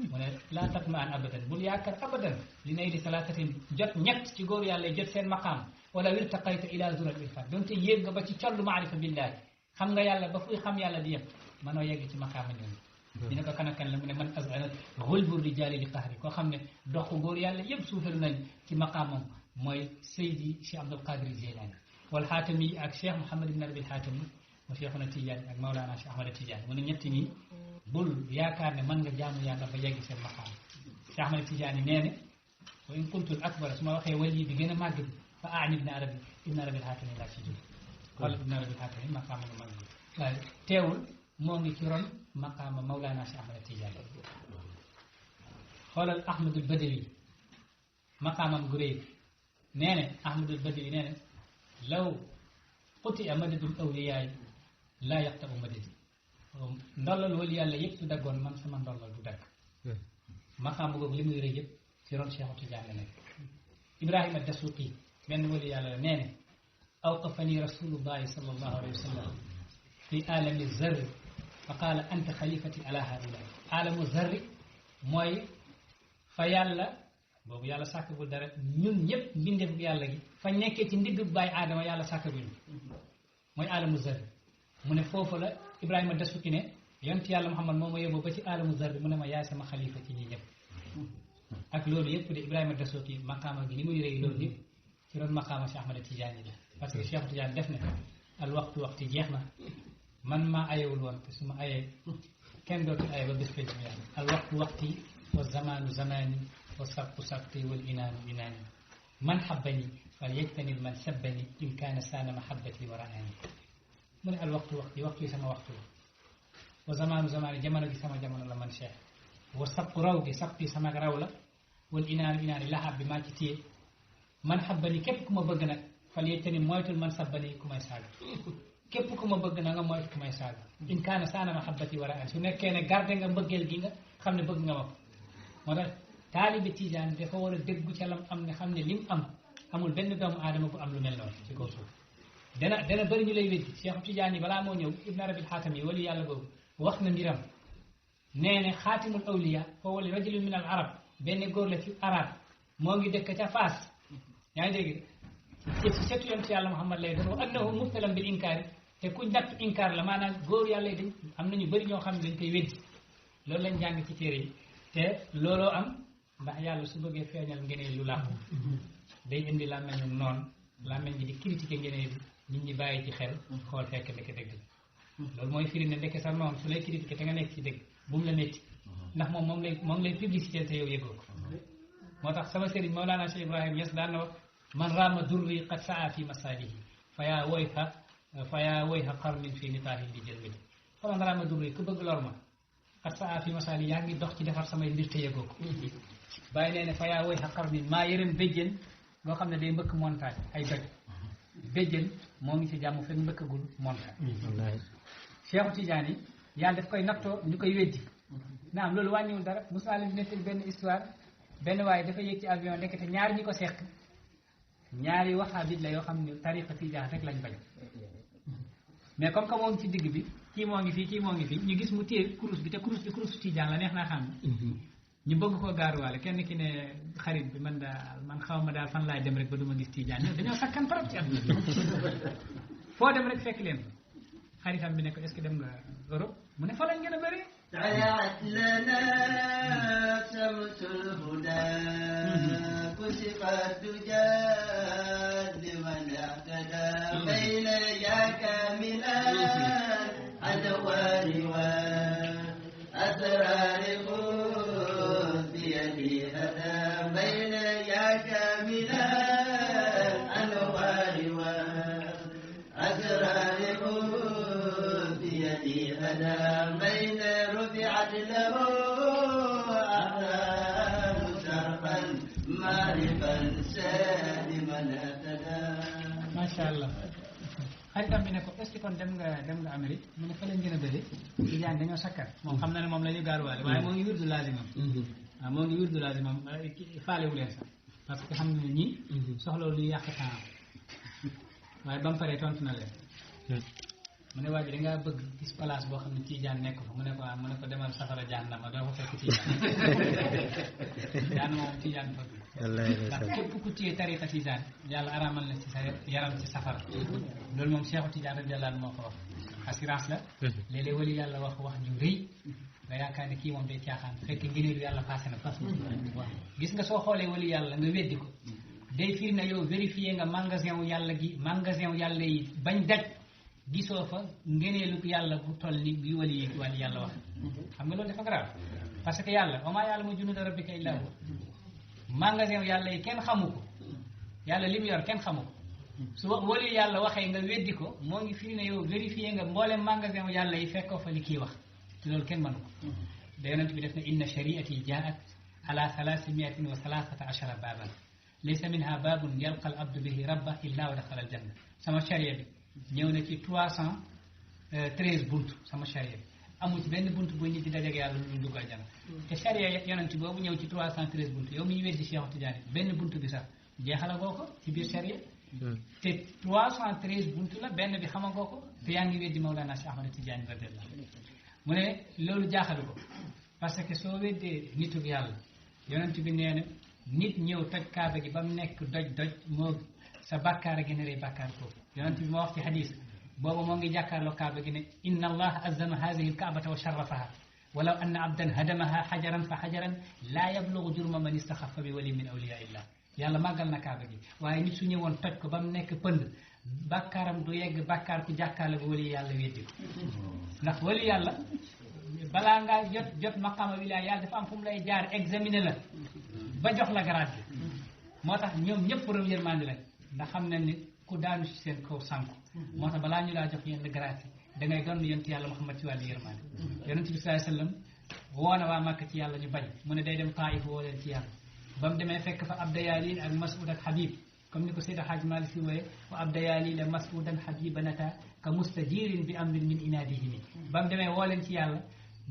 mu ne laa tatma an abadan bul yaakaar abadan li nayli salaasatin jot ñett ci góor yàlla jot seen maqaam wala wirtaqayta ila zural irfani donte yéeg nga ba ci collu maarifa billahi xam nga yàlla ba fuy xam yàlla di yem mënoo yegg ci maqaama ñooñu ñu ne ko kan ak kan la mu ne man azanat gulbu rijali li qahri koo xam ne doxu góor yàlla yëpp suufalu nañ ci maqaamam mooy Seydi Cheikh Abdul Qadir Jilani wal Xaatami ak Cheikh Mouhamed ibn Arabil Xaatami wa Cheikhuna Tijaani ak Mawlana Cheikh Ahmad Tijaani mu ne ñetti ñi bul yaakaar ne mën nga jaamu yàlla ba yegg seen maqaam Cheikh Ahmad Tijaani nee ne wa in qultul akbar su ma waxee wali bi gën a màgg bi fa aani ibn Arabil Xaatami laa ci jóg xool ibn Arabil Xaatami maqaama nga màgg waaye teewul moo ngi ci ron maqaama Mawlana Cheikh Ahmad Tijaani xoolal Ahmadul Badawi maqaamam gu réy nee ne Ahmadul Badawi nee ne law qutia madadul awliyaay laa yaqtau madadi ndollal wali yàlla yëpp su daggoon man sama ndollal du dagg maqaam boobu li muy rëy yëpp ci ron Cheikh Tidiane la nekk Ibrahima Dasuqi benn wali yàlla la nee ne awqafani rasulullahi sallallahu alayhi wa sallam fi alami zarri fa qaala anta xalifati ala haula alamu zarri mooy fa yàlla boobu yàlla sàkkagul dara ñun ñëpp mbindeef yàlla gi fa nekkee ci ndigg bàyyi aadama yàlla sàkkaguñu mooy alamu zarri mu ne foofu la Ibrahima Dasuki ne yonent yàlla Muhammad moo ma yóbbu ba ci alamu zarri mu ne ma yaay sama xalifa ci ñi ñëpp ak loolu yëpp de Ibrahima Dasuki maqaama gi ni muy rëy loolu yëpp ci doon maqaama Cheikh Ahmad Tidiane la parce que Cheikh Tidiane def ne al waxtu jeex na man maa ayewul woon te su ma ayee kenn dootul aye ba bés penc mi yàlla al waxti wa zamaanu zamaani wa sabqu sabqi wal inaanu inaani man xabbani fal yajtanib man sabbani in kaana saana mahabbati wa raani mu ne al waxtu yi sama waxtu la wa zamaanu zamaani jamono gi sama jamono la man cheikh wa sabqu raw gi sabqi sama raw la wal inaanu inaani laxaab bi maa ci téye man xabbani képp ku ma bëgg nag fal yajtanib moytul man sabbani ku may saaga képp ku ma bëgg na nga moytu ku may saaga in kaana saana mahabbati wa raani su nekkee ne garde nga mbëggeel gi nga xam ne bëgg nga ma ko moo tax taalibe Tijaan dafa war a déggu ca lam am ne xam ne lim am amul benn doomu aadama bu am lu mel noonu ci kaw suuf dana bëri ñu lay weddi Cheikh Tijaan yi balaa moo ñëw Ibn Arabil Xaatami wali yàlla boobu wax na mbiram nee ne xaatimul awliya foo wali rajulun min al arab benn góor la ci arab moo ngi dëkk ca Faas yaa ngi dégg ci setu yonent yàlla Muhammad lay doon wa annahu mubtalam bil inkaari te ku natt inkaar la maanaam góor yàlla yi dañ am nañu bëri ñoo xam ne dañ koy weddi loolu lañ jàng ci téere yi te looloo am ndax yàlla su bëggee feeñal ngeneen lu làqu day indi làmmeñu noonu làmmeñ bi di critiquer ngeneen bi nit ñi bàyyi ci xel xool fekk ndeke dëgg la loolu mooy firi ne ndeke sa noonu su lay critiquer te nga nekk ci dëgg bu mu la métti ndax moom lay publicité te yow yëgoo ko moo tax sama sëriñ Mawlana Cheikh Ibrahim Niass daan na wax man raama durri qad saa fi masalihi fa yaa woyha qarmin fi nitaahi di jël mi fa man raama durri ku bëgg lor ma qad saa fi masalihi yaa ngi dox ci defar samay mbir te yëgoo ko bàyyi nee ne fa yaa woyha qarmin maa yërëm béjjën boo xam ne day mbëkk montagne ay doj béjjën moo ngi ci jàmm fekk mbëkkagul montagne Cheikh Tidiane yi yàlla daf koy nattoo ñu koy weddi naam loolu wàññiwul dara Moussa leen nettali benn histoire benn waaye dafa yéeg ci avion ndekete ñaari ñi ko seq ñaari waxaabit la yoo xam ne tariqa Tijaan rek lañ bañ mais comme que moo ngi ci digg bi kii moo ngi fii kii moo ngi fii ñu gis mu téye kurus bi te kurus bi kurusu Tijaan la neex naa xam ñu bëgg koo gaaruwaale kenn ki ne xarit bi man xaw ma daal fan laay dem rek ba du ma gis Tijaan ñoom dañoo sakkan trop ci àdduna foo dem rek fekk leen xaritam bi ne ko est-ce que dem nga Europe mu ne fa lañ gën a bëri طلعت لنا شمس الهدى كشفت دجى لمن اهتدى بين ياك الذي هدى بين يا كامل الأنوار والأسرار بيدي هدى بين رفعت له أقلام شرقا معرفا سالما اهتدى. ما شاء الله. xaritam bi ne ko est-ce que kon dem nga Amérique mu ne fa lañ gën a bëri tijaan dañoo sakkar moom xam na ne moom la ñu gaaruwaale waaye moo ngi wirdu lazimam waaw moo ngi wirdu lazimam faalewu leen sax parce que xam ne ñii soxlawu luy yàq temps waaye ba mu paree tontu na leen mu ne waa ji dangaa bëgg gis place boo xam ne tijaan nekk fa mu ne ko demal safara jahannama doo fa fekk tijaan jahannama moom tijaan fa ndax képp ku téye tariqa tijaan yàlla araamal na ci sa yaram ci safara loolu moom Cheikhu Tijaan radiyallahu anhu moo ko wax assurance la léeg-léeg wali yàlla wax ju rëy nga yaakaar ne kii moom day caaxaan fekk ngëneelu yàlla passé na waaw gis nga soo xoolee wali yàlla nga weddi ko day firi na yow vérifié nga magasin wu yàlla yi bañ daj gisoo fa ngëneelu yàlla bu toll ni bi wali yàlla wax xam nga loolu dafa grave parce que yàlla wa maa ya'lamu junuuda rabbika illaa huwa magasin yàlla yi kenn xamu ko yàlla li mu yor kenn xamu ko su wali yàlla waxee nga weddi ko moo ngi firi ne yow vérifié nga mboolem magasin yàlla yi fekkoo fa li kii wax te loolu kenn mënu ko da yonent bi def na inna shari'ati jaat ala 313 baaban laysa minha baabun yalqa al abdu bihi rabba illa wa daxala al janna sama sharia bi ñëw na ci 313 bunt sama sharia bi amul ci benn bunt bu nit di dajeeg yàlla lu dugg aljana te sharia yonent boobu ñëw ci 313 bunt yow mi ñu weddi Cheikh Tidiane benn bunt bi sax jeexalagoo ko ci biir sharia te 313 bunt la benn bi xamagoo ko te yaa ngi weddi Mawlana Cheikh Ahmad Tidiane radiyallahu mu ne loolu jaaxalu ko parce que soo weddee nituk yàlla yonent bi nee na nit ñëw toj kaaba gi ba mu nekk doj moo sa bàkkaar a gën a rëy bàkkaar foofu yonent bi moo wax ci hadis boobu moo ngi jàkkaarloo kaaba gi ne inna allah azzama hadihi alkaabata wa sharrafaha walaw anna abdan hadamaha xajaran fa xajaran laa yablugu jurma man istaxafa bi wali min awliya illah yàlla màggal na kaaba gi waaye nit su ñëwoon toj ko ba mu nekk pënd bàkkaaram du yegg bàkkaar ku jàkkaarloo bi wali yàlla weddi ko ndax wali yàlla balaa ngaa jot maqaama wilaaya yàlla dafa am fu mu lay jaar examiner la ba jox la garaat bi moo tax ñoom ñëpp borom yërmande lañ ndax xam nañ ni ku daanu ci seen kaw sànku moo tax balaa ñu laa jox yenn garaat yi da ngay doon yonent yàlla Muhammad ci wàllu yërmande yonent bi sallallahu alayhi wasallam woona waa Màkka ci yàlla ñu bañ mu ne day dem Taif woo leen ci yàlla ba mu demee fekk fa Abdayaalil ak Mas'ud ak Habib comme ni ko Seydi Hadj Malick si wooye wa Abdayaalil Mas'udan Habibanata ka mustajirin bi amrin min inaadihimi ba mu demee woo leen ci yàlla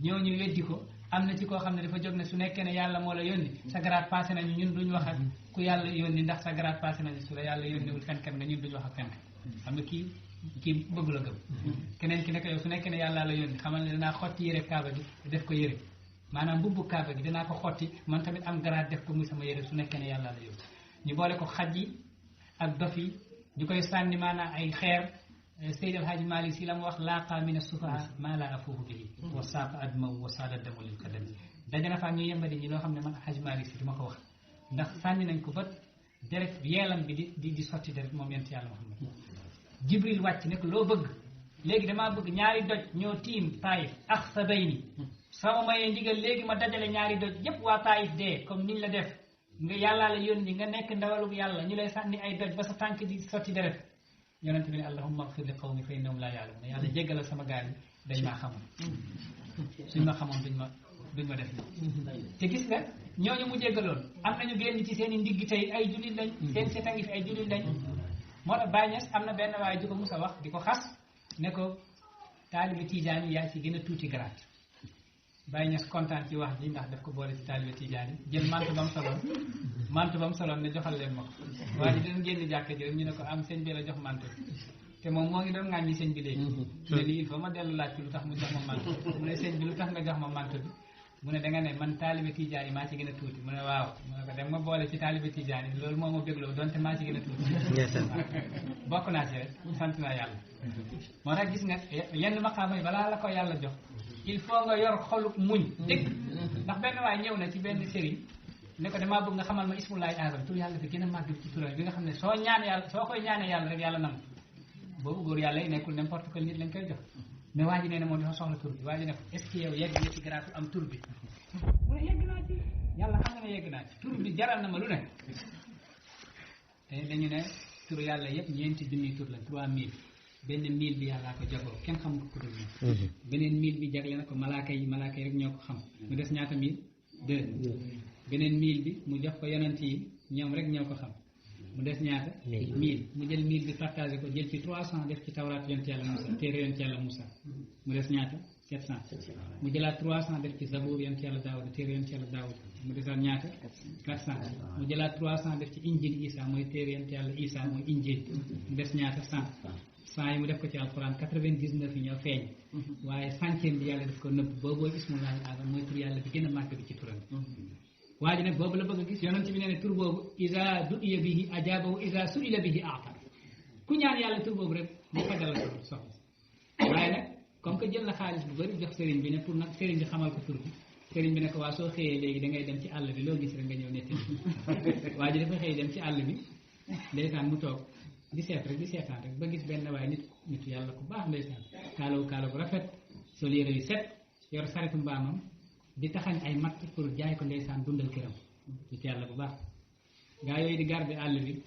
ñëw ñu weddi ko am na ci koo xam ne dafa jóg ne su nekkee ne yàlla moo la yónni sa garaat passé nañu ñun duñ wax ak ku yàlla yónni ndax sa garaat passé nañu su la yàlla yónniwul fenkat nga ñun duñ wax ak fenkat xam nga kii bëgg la gëm keneen ki ne ko yow su nekkee ne yàlla la yónni xamal ne danaa xotti yére kaaba gi def ko yére maanaam mbubbu kaaba gi danaa ko xotti man tamit am garaat def ko muy sama yére su nekkee ne yàlla la yónni ñu boole ko xaj yi ak dof yi ñu koy sànni maanaam ay xeer Seydi El Hadji Malick si la mu wax laaqa min as-sufaha maa laa afuuhu bihi wa saaqa admaw wa saada damu lil qadami daje na fa ñu yembadi ñi loo xam ne man Hadji Malick si duma ko wax ndax sànni nañ ko ba deret yeelam bi di sotti deret moom yent yàlla Muhammad Jibril wàcc ne ko loo bëgg léegi damaa bëgg ñaari doj ñoo tiim Taif ak sa bay ni sama mayee ndigal léegi ma dajale ñaari doj yépp waa Taif dee comme niñ la def nga yàllaa la yónni nga nekk ndawalug yàlla ñu lay sànni ay doj ba sa tànk di sotti deret yonent bi ne allahumma ighfir li qawmi fa innahum la ya'lamun yàlla jéggalal sama gaal yi dañ maa xamoon suñ ma xamoon duñ ma def te gis nga ñooñu mu jéggaloon am nañu génn ci seen i ndigg tey ay jullit lañ seen seeta ngi fi ay jullit lañ moo tax Baye Niass am na benn waaye di ko mus a wax di ko xas ne ko taalibe Tijaan yi yaa ci gën a tuuti garaat Baye Niass kontaan ci wax ji ndax daf ko boole ci taalibe Tijaan yi jël mantu ba mu soloon ne joxal leen ma ko waaye ji dinañ génn jàkka ji ñu ne ko am sëñ bi la jox mantu bi te moom moo ngi doon ŋàññi sëñ bi léegi ne lii il faut ma dellu laaj lu tax mu jox ma mantu mu ne sëñ bi lu tax nga jox ma mantu bi mu ne da nga ne man taalibe Tijaan yi maa ci gën a tuuti mu ne waaw mu ne ko dem ma boole ci taalibe Tijaan yi loolu moo ma bégloo donte maa ci gën a tuuti bokk naa ci rek sant naa yàlla moo tax gis nga yenn maqaama yi balaa la ko yàlla jox il faut nga yor xoluk muñ dëgg ndax benn waay ñëw na ci benn sëriñ ne ko damaa bëgg nga xamal ma ismullahi azam tur yàlla fi gën a màgg ci turam bi nga xam ne soo koy ñaanee yàlla rek yàlla nangu boobu góor yàlla yi nekkul n'importe quel nit lañ koy jox mais waa ji nee na moom dafa soxla tur bi waa ji ne ko est-ce que yow yegg nga ci garaatu am tur bi mu ne yegg naa ci yàlla xam nga ne yegg naa ci tur bi jaral na ma lu ne te dañu ne tur yàlla yëpp ñeenti junniy tur la 3000 benn 1000 bi yàllaa ko jagoo kenn xamul ko dul moom beneen 1000 bi jagle na ko malaaka yi rek ñoo ko xam mu des ñaata 1000 2 beneen 1000 bi mu jox ko yonent yi ñoom rek ñoo ko xam mu des ñaata 1000 mu jël 1000 bi partagé ko jël ci 300 def ci tawraat yonent yàlla Moussa téere yonent yàlla Moussa mu des ñaata 700 mu jëlaat 300 def ci Zabour yonent yàlla Daawuda téere yonent yàlla Daawuda mu desaat ñaata 400 mu jëlaat 300 def ci injil Isa mooy téere yonent yàlla Isa mooy injil mu des ñaata 100 yi mu def ko ci alquran 99 yi ñoo feeñ waaye centième bi yàlla def ko nëbb boobooy ismullahi azam mooy tur yàlla bi gën a màgg bi ci turam waa ji nag boobu la bëgg a gis yonent bi nee ne tur boobu isa du'iya bihi ajabahu isa su'ila bihi a'ta ku ñaan yàlla tur boobu rek mu fajal la soxla waaye nag comme que jël na xaalis bu bëri jox sëriñ bi ne pour nag sëriñ bi xamal ko tur bi sëriñ bi ne ko waa soo xëyee léegi da ngay dem ci àll bi loo gis rek nga ñëw nettali waa ji dafa xëy dem ci àll bi ndeysaan mu toog di seet rek di seetaan rek ba gis benn waaye nitu yàlla ku baax ndeysaan kaala bu rafet sol yére yu set yor saritu mbaamam di taxañ ay matt pour jaay ko ndeysaan dundal këram nitu yàlla bu baax gaa yooyu di garder àll bi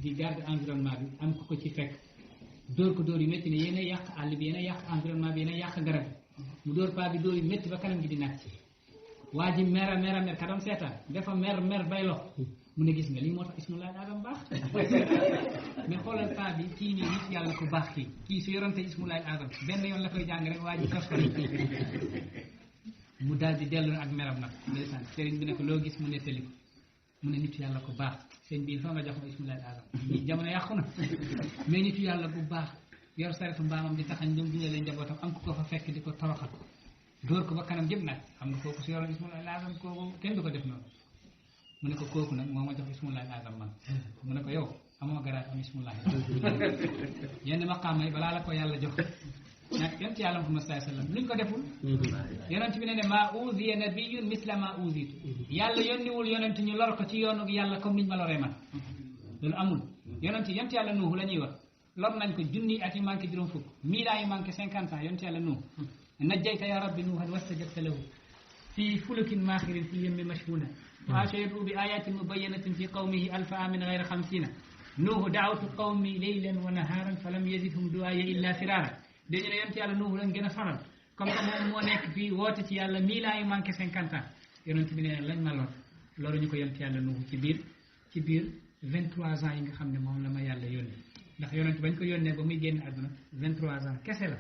di garder environnement bi am ku ko ci fekk dóor ko dóor yu métti ne yéen a yàq àll bi yéen a yàq environnement bi yéen a yàq garab bi mu dóor paa bi dóor yu métti ba kanam gi di nàcc waa ji mer ka doon seetaan dafa mer bay lox mu ne gis nga lii moo tax ismullahi azam baax mais xoolal paa bi kii nii nit yàlla ko baax kii su yorante ismullahi azam benn yoon la koy jàng rek waa ji tos ko mu daal di dellu ak meram nag ndeysaan sëriñ bi ne ko loo gis mu nettali ko mu ne nitu yàlla ko baax sëriñ bi fa nga jox ma ismullahi azam ñi jamono yàqu na mais nitu yàlla bu baax yor saretu mbaamam di taxañ ñoom dundee leen njabootam am ku ko fa fekk di ko toroxal dóor ko ba kanam jëm nag xam nga kooku su yoroon ismullahi azam kooku kenn du ko def noonu mu ne ko kooku nag moo ma jox ismullahi azam man mu ne ko yow amoo garaat am ismullahi yenn maqaama yi balaa la ko yàlla jox nag yonent yàlla Muhammad sallallahu alayhi wasallam luñ ko deful yonent bi ne ne maa uziya nabiyyun misla maa uzitu yàlla yónniwul yonent ñu lor ko ci yoonu yàlla comme niñ ma loree man loolu amul yonent yàlla Nuuhu la ñuy wax lor nañ ko junni at yu manqué juróom fukk 1000 ans yu manqué 50 ans yonent yàlla Nuuhu najjayta ya rabbi nuuhan wastajabta lahu fi fulukin maaxirin fi yemmi mashhuna wa ashhadu bi ayatin mubayyinatin fi qawmihi alfa amin ghayra 50 Nuuhu da'awtu qawmi laylan wa naharan falam yazidhum du'aaya illa firara dañu ne yonent yàlla Nuuhu lañ gën a faral comme que moom moo nekk fii woote ci yàlla 1000 ans yu manqué 50 ans yonent bi ne lañ ma lor loruñu ko yonent yàlla Nuuhu ci biir 23 ans yi nga xam ne moom la ma yàlla yónni ndax yonent bañ ko yónnee ba muy génn àdduna 23 ans kese la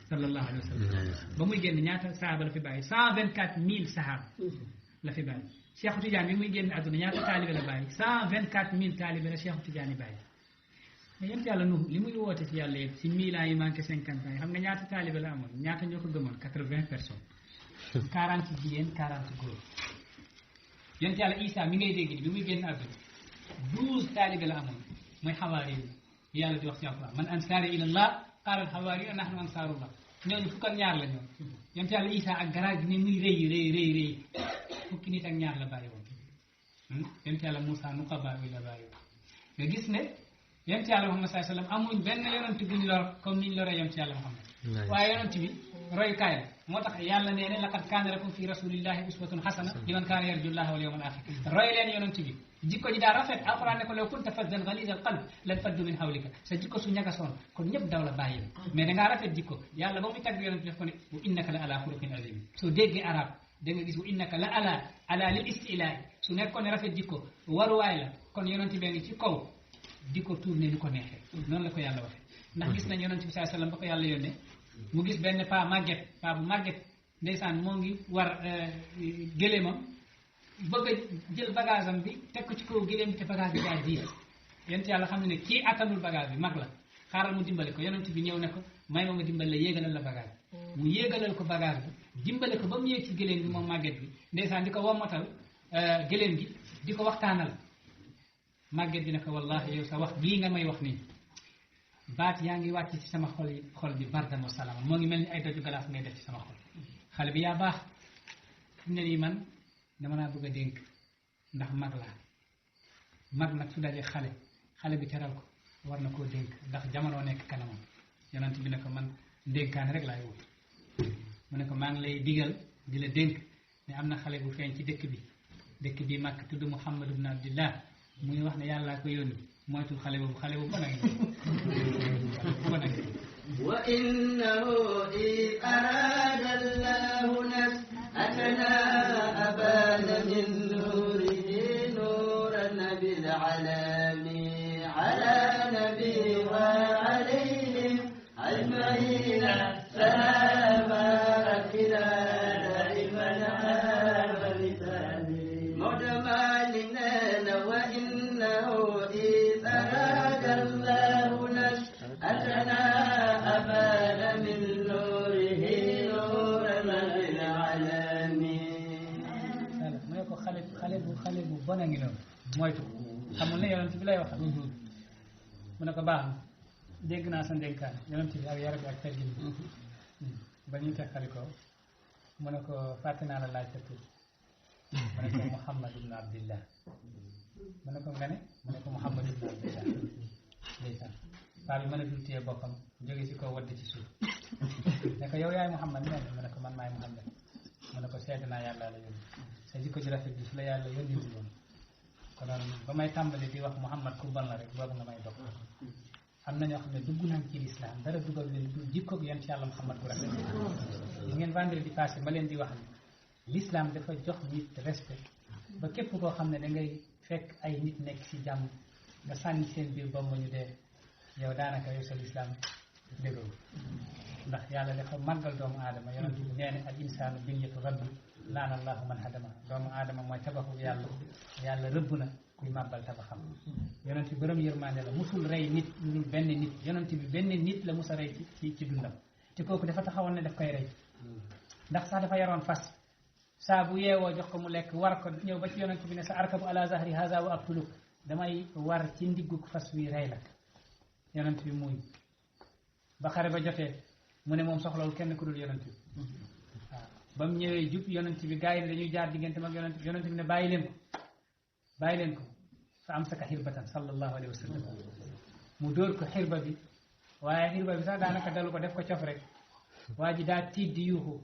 sallallahu alayhi wa sallam ba muy génn ñaata sahaaba la fi bàyyi 124000 sahaaba la fi bàyyi Cheikh Tidiane bi muy génn àdduna ñaata taalibe la bàyyi 124000 taalibe la Cheikh Tidiane bàyyi mais yonent yàlla Nuuhu li muy woote ci yàlla yëpp ci 1000 ans yi manqué 50 ans yi xam nga ñaata taalibe la amoon ñaata ñoo ko gëmoon 80 personnes 40 jigéen 40 góor yonent yàlla Isa mi ngay dégg bi muy génn àdduna 12 taalibe la amoon mooy xawaari yi yàlla di wax ci alquran man ansaari ila Allah qaala al xawaari nahnu ansaarullah ñooñu fukk ak ñaar la ñoom yonent yàlla Isa ak garaag gi ni muy rëy fukki nit ak ñaar la bàyyi woon yonent yàlla Moussa nuqaba yi la bàyyi woon nga gis ne yonent yàlla Muhammad sallallahu alayhi wasallam amuñ benn yonent buñ lor comme niñ loree yonent yàlla Muhammad waaye yonent bi royukaay la moo tax yàlla nee ne laqad kaana lakum fi rasulillahi uswatun hasana liman kaana yarju llaha wal yawmal axir roy leen yonent bi jikko ji daa rafet alquran ne ko law kunta fazzan ghaliza al qalb lan faddu min hawlika sa jikko su ñagasoon kon ñëpp daw la bàyyi la mais da ngaa rafet jikko yàlla ba muy tagg yonent bi def ko ne wa innaka la ala xuluqin azim soo déggee arab da nga gis wa innaka la ala lil istilaay su nekkoon ne rafet jikko waruwaay la kon yonent bee ngi ci kaw di ko tourné ni ko neexee noonu la ko yàlla waxee ndax gis nañ yonent bi sallallahu alayhi wasallam ba ko yàlla yónnee mu gis benn paa bu màgget ndeysaan moo ngi war gëléemam bëgg a jël bagage am bi teg ko ci kaw gëléem bi te bagage bi daa diis yonent yàlla xam ne kii attanul bagage bi mag la xaaral mu dimbale ko yonent bi ñëw ne ko may ma dimbale la yéegalal la bagage bi mu yéegalal ko bagage bi dimbale ko ba mu yéeg ci gëléem bi moom màgget bi ndeysaan di ko wommatal gëléem gi di ko waxtaanal màgget bi ne ko wallahi yow sa wax bii nga may wax nii baat yaa ngi wàcc ci sama xol bi bardan wa salaama moo ngi mel ni ay doju galaas ngay def ci sama xol xale bi yaa baax fi mu ne nii man dama naa bëgg a dénk ndax mag laa mag nag su dajee xale bi teral ko war na koo dénk ndax jamono nekk kanamam yonent bi ne ko man dénkaane rek laay wut mu ne ko maa ngi lay digal di la dénk ne am na xale bu feeñ ci dëkk bi dëkk bii Makka tudd Muhammad ibn Abdillah muy wax ne yàllaa ko yónni moytul xale bu bon a ngi bon a ngi وإنه إذ أراد الله نشأتنا أبان من نوره نورا بالعلام على نبي وعليهم أجمعين سلام ربنا دائما وبسلام مدمننا وإنه إذ أراد الله نشأتنا أبان من نوره نورا بالعالمين. mu ne ko xale bu bon a ngi noonu moytu xamul ne yonent bi lay waxal mu ne ko baax na dégg naa sa ndénkaan yonent bi ak yar bi ak teggin ba ñuy teqali ko mu ne ko fàtte naa la laaj sa tur mu ne ko Muhammad ibn Abdillah mu ne ko nga ne mu ne ko Muhammad ibn Abdillah ndeysaan paa bi mën a dul téye boppam jóge ci kaw wadd ci suuf ne ko yow yaay Muhammad ne mu ne ko man maay Muhammad mu ne ko seet naa yàlla la yónni sa jikko ji rafet bi su la yàlla yónni woon kon ba may tàmbali di wax Muhammad ku bon la rek boobu nga may bokk am na ñoo xam ne dugg nañ ci lislaam dara dugal leen du jikkoog yent ci yàlla Muhammad bu rafet li ngeen vendredi passé ma leen di wax ni lislaam dafa jox nit respect ba képp koo xam ne da ngay fekk ay nit nekk ci jàmm nga sànni seen biir ba mu ñu dee yow daanaka yow sa lislaam dégoo ndax yàlla dafa màggal doomu aadama yonent bi nee na al insaanu binyatu rabbi laana allahu man hadama doomu aadama mooy tabaxu yàlla rëbb na kuy màbbal tabaxam yonent bi borom yërmande la musul rey nit lu benn nit yonent bi benn nit la musa rey ci dundam te kooku dafa taxawoon ne daf koy rey ndax sax dafa yaroon fas saa bu yeewoo jox ko mu lekk war ko ñëw ba ci yonent bi ne sa arkabu ala zahri haza wa aqtuluk damay war ci ndiggu fas wi rey la yonent bi muy ba xare ba jotee mu ne moom soxlawul kenn ku dul yonent bi waaw ba mu ñëwee jub yonent bi gars yi dañuy jaar diggante mag yonent bi ne bàyyi leen ko fa am saka xirbatan sallallahu alayhi wa sallam mu dóor ko xirba bi waaye xirba bi sax daanaka dalu ko def ko cof rek waa ji daa tiit di yuuxu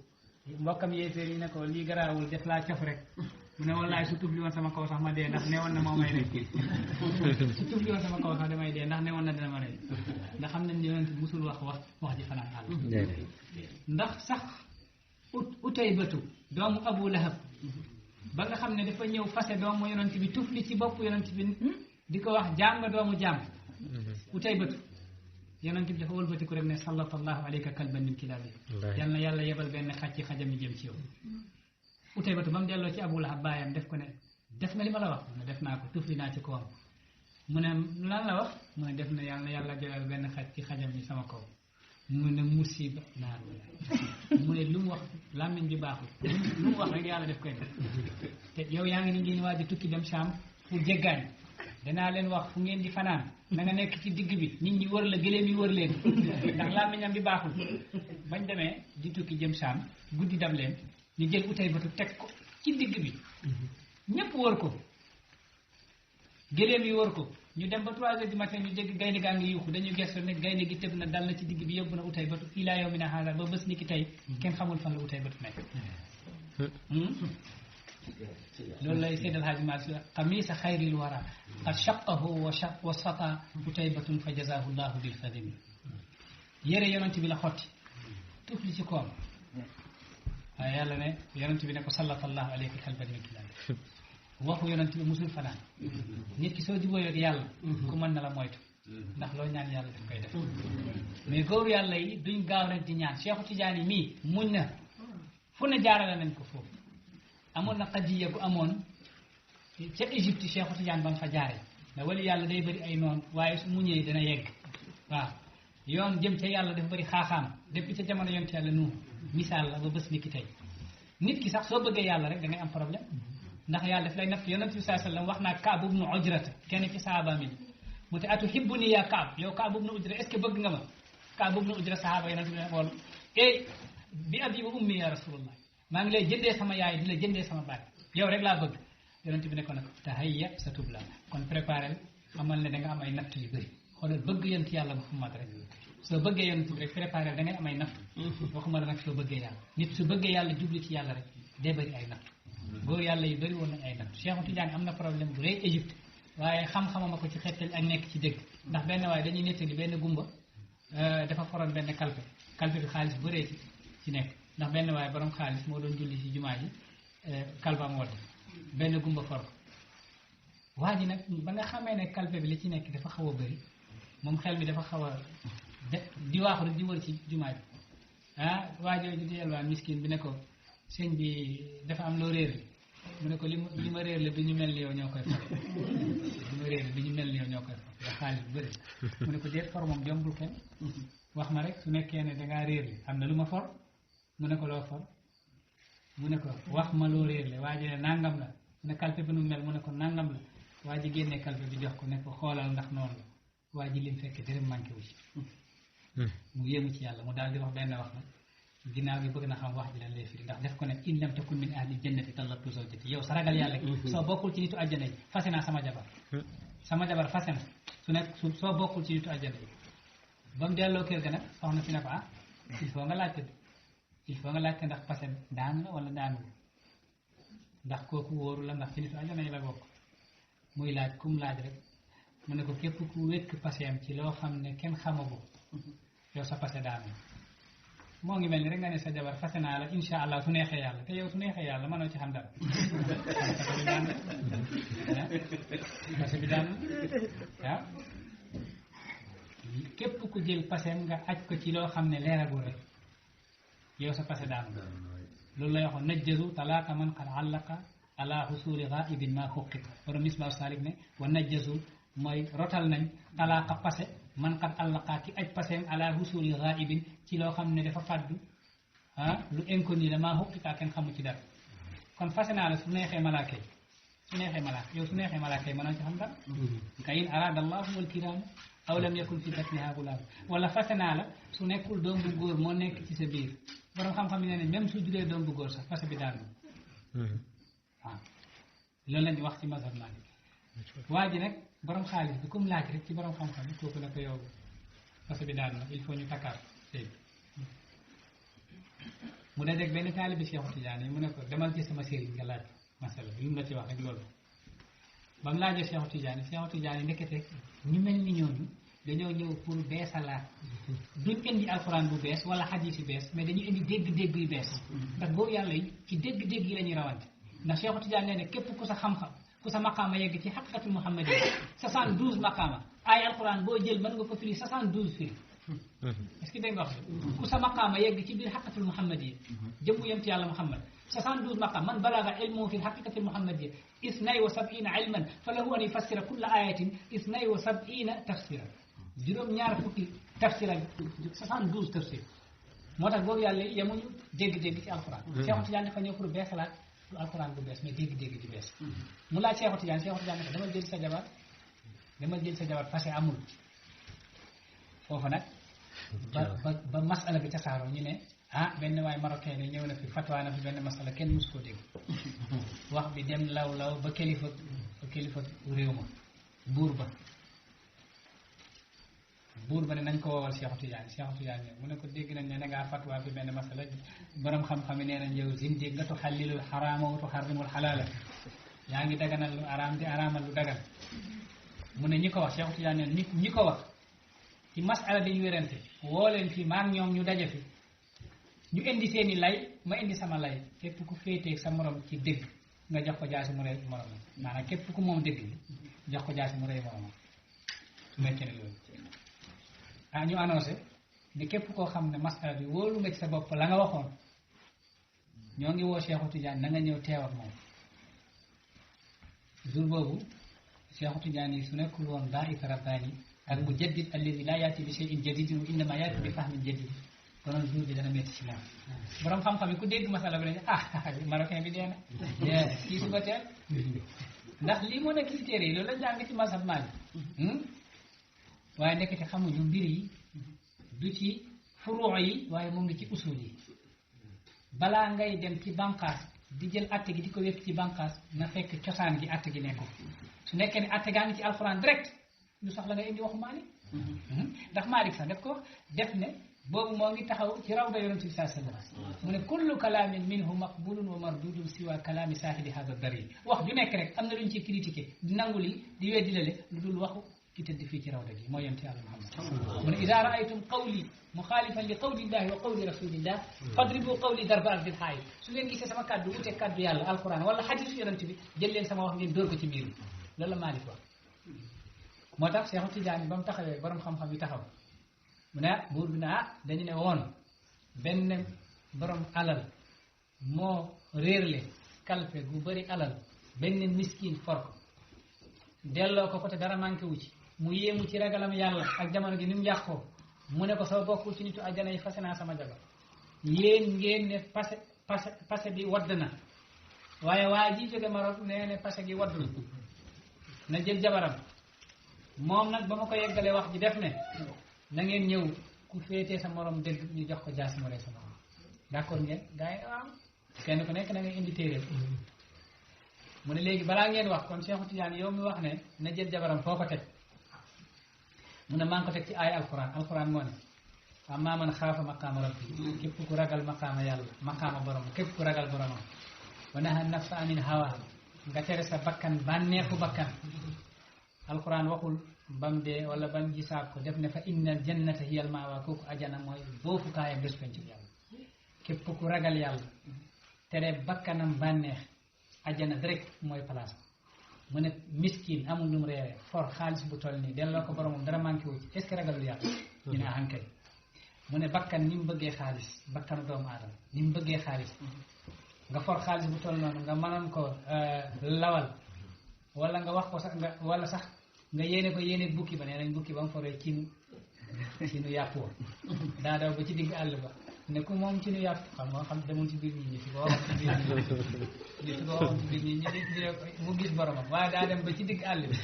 mbokkam yéeféer yi ne ko lii garaawul def laa cof rek mu ne wallaay su tubli woon sama kaw sax ma dee ndax ne woon na moo may rey su tubli woon sama kaw sax damay dee ndax ne woon na dina ma rey ndax xam nañ ne yonent bi musul wax ji fanaan àll ndax sax utay bëtu doomu Abu Lahab ba nga xam ne dafa ñëw fase doomu yonent bi tufli ci bopp yonent bi di ko wax jaam nga doomu jaam utay bëtu yonent bi dafa wëlbatiku rek ne sallallahu alayka kalban min kilaabi yal na yàlla yebal benn xaj ci xajam yi jëm ci yow utay bëtu ba mu delloo ci Abu Lahab baayam def ko ne def nga li ma la wax mu ne def naa ko tufli naa ci kawam mu ne lan la wax mu ne def na yàlla jëlal benn xaj ci xajam yi sama kaw mu ne musiba naar mu ne lu mu wax làmmiñ bi baaxul lu mu wax rek yàlla def koy def te yow yaa ngi ni ngeen waa di tukki dem Sham pour jéggaani danaa leen wax fu ngeen di fanaan na nga nekk ci digg bi nit ñi wër la gëléem yi wër leen ndax làmmiñam bi baaxul bañ demee di tukki jëm Sham guddi dam leen ñu jël utay batu teg ko ci digg bi ñépp wër ko gëléem yi wër ko ñu dem ba 3 heures du matin ñu dégg gaynde gaa ngi yuuxu dañu gestu ne gaynde gi tëb na dal na ci digg bi yóbbu na utay batu ilaa yawmina haada ba bés ni ki tey kenn xamul fan la utay batu nekk loolu lay Seydi El Hadji Malick xamisa xayril wara qad shaqahu wa sata utaybatun fa jazahu llahu bil fadimi yére yonent bi la xotti tufli ci koom waaye yàlla ne yonent bi ne ko sallallahu alayka kalban min kilaabi waxu yonent bi musul fanaan nit ki soo jubóo ak yàlla ku mën na la moytu ndax loo ñaan yàlla daf koy def mais góoru yàlla yi duñ gaaw rek di ñaan Cheikhu Tidiane mii muñ na fu ne jaarale nañ ko foofu amoon na xadiya gu amoon ca Égypte Cheikhu Tidiane ba mu fa jaaree da wali yàlla day bëri ay noonu waaye su muñee dana yegg waaw yoon jëm ca yàlla dafa bëri xaaxaam depuis ca jamono yonent yàlla Nuux misaal la ba bés ni ki tey nit ki sax soo bëggee yàlla rek da ngay am problème ndax yàlla daf lay natt yonent bi sallallahu alayhi wasallam wax naa Kaab ibnu Ujrata kenn ci sahaaba mi mu te atuhibbuni ya Kaab yow Kaab ibnu Ujra est ce que bëgg nga ma Kaab ibnu Ujra sahaaba yonent bi ne woon bi abi wa ummi ya rasulullah maa ngi lay jëndee sama yaay di la jëndee sama baay yow rek laa bëgg yonent bi ne ko nag tahayya sa tubla kon préparel xamal ne da nga am ay natt yu bëri xoolal bëgg yonent yàlla Muhammad rek soo bëggee yonent bi rek préparel da ngay am ay natt waxuma la nag soo bëggee yàlla nit su bëggee yàlla jubli ci yàlla rek day bëri ay natt góor yàlla yu bëri woon nañ ay natt Cheikh Tidiane am na problème bu rëy Égypte waaye xam-xamama ko ci xettali ak nekk ci dëgg ndax benn waaye dañuy nettali benn gumba dafa foroon benn kalpe bi xaalis bu bëree ci nekk ndax benn waaye borom xaalis moo doon julli ci jumaa ji kalbaam wadd benn gumba for ko waa ji nag ba nga xamee ne kalpe bi li ci nekk dafa xaw a bëri moom xel mi dafa xaw a di waaxu rek di wër ci jumaa ji waa jooju di yelwaan miskin bi ne ko sëñ bi dafa am loo réer mu ne ko li ma réer la du ñu mel ni yow ñoo koy for li ma réer la du ñu mel ni yow ñoo koy for ndax xaalis bu bëri mu ne ko déet for moom jombul kenn wax ma rek su nekkee ne dangaa réer li am na lu ma for mu ne ko loo for mu ne ko wax ma loo réer le waa ji ne nangam la mu ne kalpe bi nu mel mu ne ko nangam la waa ji génnee kalpe bi jox ko ne ko xoolal ndax noonu la waa ji lim fekk dërëm manqué wu ci mu yéemu ci yàlla mu daal di wax benn wax nag ginnaaw gi bëgg na xam wax ji lan lay firi ndax def ko ne in lam takun min ahli jannati tallaqtu zawjati yow sa ragal yàlla soo bokkul ci nitu àjjana yi fase naa sama jabar fase na soo bokkul ci nitu àjjana yi ba mu delloo kër ga nag soxna si ne ko il faut nga laajte ndax fase daan la wala daanul ndax kooku wóoru la ndax ci nitu àjjana yi la bokk muy laaj kum laaj rek mu ne ko képp ku wékk paseem ci loo xam ne kenn xamagu yow sa pase daanu moo ngi mel ni rek nga ne sa jabar fase naa la insha allah su neexee yàlla te yow su neexee yàlla mënoo ci xam dara pase bi daanu waaw képp ku jël paseem nga aj ko ci loo xam ne leeragul rek yow sa pase daanu loolu lay waxoon najjazu talaaka man qad allaqa ala xusuli ghaibin ma xuqiqa borom misbaahu saalik ne wa najjazu mooy rotal nañ talaaka pase man qad allaqa ki aj paseem ala xusuli ghaibin ci loo xam ne dafa fàddu lu inconnu la maa xuqiqa kenn xamu ci dara kon fase naa la su neexee malaaka yi yow su neexee malaaka yi mënoo ci xam dara ka in arada allahu wal kiraamu aw lam yakun fi batniha gulaam wala fase naa la su nekkul doom bu góor moo nekk ci sa biir borom xam-xam yi ne même su juree doom bu góor sax fase bi daanu waaw loolu lañu wax ci mazhab Maalik waa ji nag borom xaalis bi comme laaj rek ci borom xam-xam bi kooku ne ko yow fase bi daanu il faut ñu takkaat sëy mu dajeeg benn taalibi Cheikh Tidiane yi mu ne ko demal ci sama sëriñ nga laaj masala bi lu mu la ci wax rek loolu ba mu laajee Cheikh Tidiane yi ndekete ñu mel ni ñooñu dañoo ñëw pour beesalaat duñ indi alxuraan bu bees wala xadiis yu bees mais dañu indi dégg-dégg yu bees ndax boobu yàlla yi ci dégg-dégg yi la ñuy rawante ndax Cheikh Tidiane nee ne képp ku sa xam-xam ku sa maqaama yegg ci xaqiqatul muhammadi 72 maqaama ay alxuraan boo jël mën nga ko firi 72 firi est-ce que dégg nga wax ku sa maqaama yegg ci biir xaqiqatul muhammadi jëmmu yem ci yàlla muhammad 72 maqaam man balaga ilmuhu fi xaqiqatil muhammadi 72 ilman fa lahu an yufassira kulla ayatin 72 tafsira juróom-ñaar fukki tafsir ak 72 tafsir moo tax boobu yàlla yemuñu dégg-dégg ci alxuraan Cheikh Tidiane dafa ñëw pour beesalaat du alxuraan bu bees mais dégg-dégg ci bees mu laaj Cheikh Tidiane ko demal jël sa jabar fase amul foofu nag ba masala bi tasaaroo ñu ne benn waay marocain ne ñëw na fi fatwa na fi benn masala kenn mosu koo dégg wax bi dem law ba kilifa réew ma buur ba ne nañ ko woowal Cheikh Tidiane mu ne ko dégg nañ ne da ngaa fatwa bi benn masala borom xam-xam yi nee nañ yow zindi nga tuxallilul xaraama wa tuxarrimul xalaala yaa ngi daganal lu araam di araamal lu dagan mu ne ñi ko wax Cheikh Tidiane ne ñi ko wax ci masala bi ñu wérante woo leen fii maa ngi ñoom ñu daje fi ñu indi seeni lay ma indi sama lay képp ku féeteeg sa morom ci dëgg nga jox ko jaasi mu rey moromam maanaam képp ku moom dëgg bi jox ko jaasi mu rey moromam su nekkee ne loolu ñu annoncé ne képp koo xam ne masala bi wóolu nga ci sa bopp la nga waxoon ñoo ngi woo Cheikh Tidiane na nga ñëw teew ak moom jour boobu Cheikh Tidiane yi su nekkul woon daa'if rabbaani ak mujaddid alladi laa yaati bi shay'in jadidin wa innama yaati bi fahmin jadid konoon jour bi dana métti ci moom borom xam-xam yi ku dégg masala bi dañu marocain bi dee na kii suba teel ndax lii moo nekk ci téere yi loolu la jàng ci mazhab Maalik waaye nekkati xamuñu mbir yi du ci furuu yi waaye mu ngi ci usul yi balaa ngay dem ci bànqaas di jël atte gi di ko wékk ci bànqaas na fekk cosaan gi atte gi nekko su nekkee ne atte gaa ngi ci alxuraan direct lu soxla nga indi waxu Maalik ndax Maalik sax daf ko def ne boobu moo ngi taxaw ci rawda yonent bi sallallahu alayhi wasallam mu ne kullu kalaamin minhu maqbulun wa mardudun siwa kalaami saahibi hada dari wax ju nekk rek am na lu ñu ci critiqué di nangu li di weddi lale lu dul waxu ki tëdd fii ci rawda gi mooy yonent yàlla Muhammad mu ne ida raaytum qawli muxaalifan li qawlillahi wa qawli rasulillah fadribu qawli darba ardil haay su ngeen gisee sama kaddu wute kaddu yàlla alquran wala xadisu yonent bi jël leen sama wax ngeen dóor ko ci biir loolu la Maalik wax moo tax Cheikh Tidiane ba mu taxawee borom xam-xam yi taxaw mu ne buur bi ne dañu ne woon benn borom alal moo réerle kalpe gu bëri alal benn miskin for ko delloo ko te dara manqué wu ci mu yéemu ci ragalam yàlla ak jamono gi ni mu yàqoo mu ne ko soo bokkul ci nitu àjjana yi fase naa sama jabar yéen ngeen ne passé bi wadd na waaye waa ji jóge Maroc nee ne passé gi waddul na jël jabaram moom nag ba ma ko yeggalee wax ji def ne na ngeen ñëw ku féetee sa morom dëgg ñu jox ko jaasi mu rey sa morom d'accord ngeen gars yi waaw kenn ku nekk na ngay indi téere mu ne léegi balaa ngeen wax kon Cheikh Tidiane yow mi wax ne na jël jabaram foo ko teg mu ne maa ngi ko teg ci ay alquran moo ne amma man xaafa maqaama rabbi képp ku ragal maqaama yàlla maqaama borom képp ku ragal boromam wa naha nafsa anil hawa nga tere sa bakkan bànneexu bakkan alquran waxul bam dee wala bam gisaab ko def ne fa innal jannata hiyal maawa kooku ajana mooy boofu kaayam bés penc yàlla képp ku ragal yàlla tere bakkanam bànneex ajana direct mooy place mu ne miskin amul lu mu reere for xaalis bu toll nii delloo ko boromam dara manqué wu ci est ce que ragalul yàlla ñu ne ahankay mu ne bakkan ni mu bëggee xaalis bakkanu doomu aadama ni mu bëggee xaalis nga for xaalis bu toll noonu nga mënoon ko lawal wala nga wax ko sax nga wala sax nga yéene ko yéene bukki ba nee nañ bukki ba mu foree cinu yàpp wa daa daw ba ci digg àll ba ne ku moom cinu yàpp xam nga xam demoon ci biir nit ñi si ko waxoon ci biir nit ñi mu gis boromam waaye daa dem ba ci digg àll bi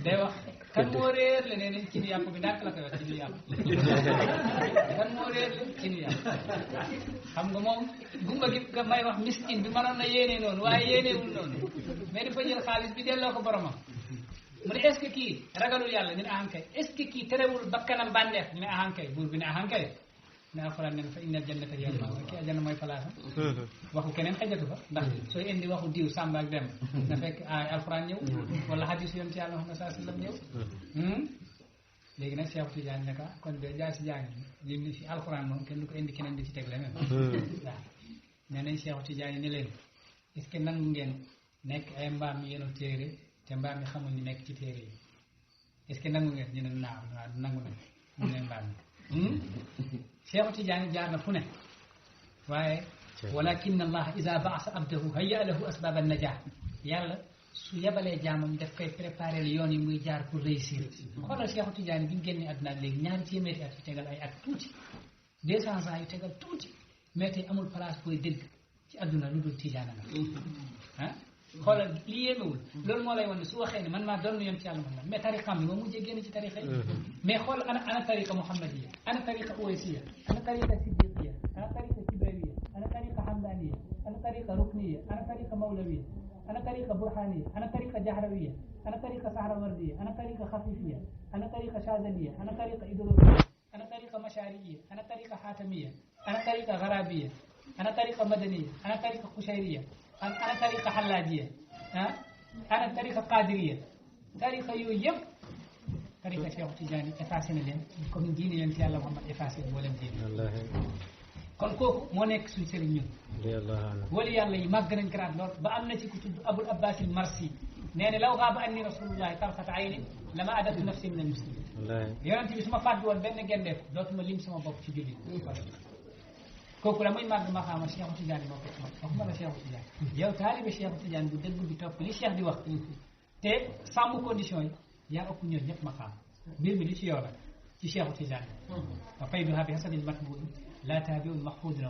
day wax kan moo réer la nee nañ cinu yàpp bi ndànk la koy wax cinu yàpp kan moo réer la cinu yàpp xam nga moom gumba gi nga may wax miskin bi mënoon na yéene noonu waaye yéenewul noonu mais dafa jël xaalis bi delloo ko boromam mu ne est ce que kii ragalul yàlla ñu ne ahankay est ce que kii terewul bakkanam bànneex ñu ne ahankay buur bi ne ahankay ne alxuraan ne fa innal jannata hiya al-ma'wa kii àjjana mooy palaasam waxu keneen xajatu fa ndax sooy indi waxu diw Samba ak dem na fekk alxuraan ñëw wala hadis yoon ci yàlla Muhammad sallallahu alayhi wasallam ñëw léegi nag Cheikh Tidiane ne kon de jaay si jàng li fi alxuraan moom kenn du ko indi keneen di ci teg leneen waaw nee nañ Cheikh Tidiane ne leen est ce que nangu ngeen nekk ay mbaam yenu téere te mbaam mi xamul ni nekk ci téere yi est ce que nangu ngeen ñu ne naaw waaw nangu nañ mu ne mbaam mi Cheikh Tidiane jaar na fu ne waaye walakin allah ida baasa abdahu hayya lahu asbab an najah yàlla su yebalee jaamam daf koy préparé yoon yi muy jaar pour réussir xoolal Cheikh Tidiane bi mu génnee àdduna léegi ñaari téeméeri at yu tegal ay at tuuti 200 ans yu tegal tuuti mais tey amul place booy dégg ci àdduna lu dul Tidiane nga ah xoolal li yéemewul loolu moo lay wan ne su waxee ne man maa doon yoon ci yàlla Muhammad mais tariqam bi moom mujjee génn ci tariqa yi mais xool ana tariqa muhammadiya ana tariqa uwaysiya ana tariqa siddiqiya ana tariqa kibriya ana tariqa hamdaniya ana tariqa rukniya ana tariqa mawlawiya ana tariqa burhaniya ana tariqa jahrawiya ana tariqa sahrawardiya ana tariqa khafifiya ana tariqa shazaliya ana tariqa idrosiya ana tariqa mashariya ana tariqa hatamiya ana tariqa gharabiya ana tariqa madaniya ana tariqa qushayriya ana tariqa xallaajiya ana tariqa qadiriya tariqa yooyu yëpp tariqa Cheikh Tidiane effacé na leen comme diine leen ci yàlla Muhammad effacé moo leen diine kon kooku moo nekk suñ sëriñ ñun wali yàlla yi màgg nañ grade lool ba am na ci ku tudd Abul Abbas al Marsi nee na law xaaba anni rasulullahi tarfata ayni lama adatu nafsi min al muslimin yonent bi su ma fàddu woon benn gendeef dootuma lim sama bopp ci jullit kooku la muy màgg ma xaama Cheikh Tidiane moo ko ci mag waxuma la Cheikh Tidiane yow taalibe Cheikh Tidiane bu dëgg bi topp li Cheikh di wax te sàmm condition yi yaa ëpp ñoom ñëpp ma xaam mbir mi li ci yow la ci Cheikh Tidiane wa fayduha bi hasabil matbu'i la tabi'un mahfudun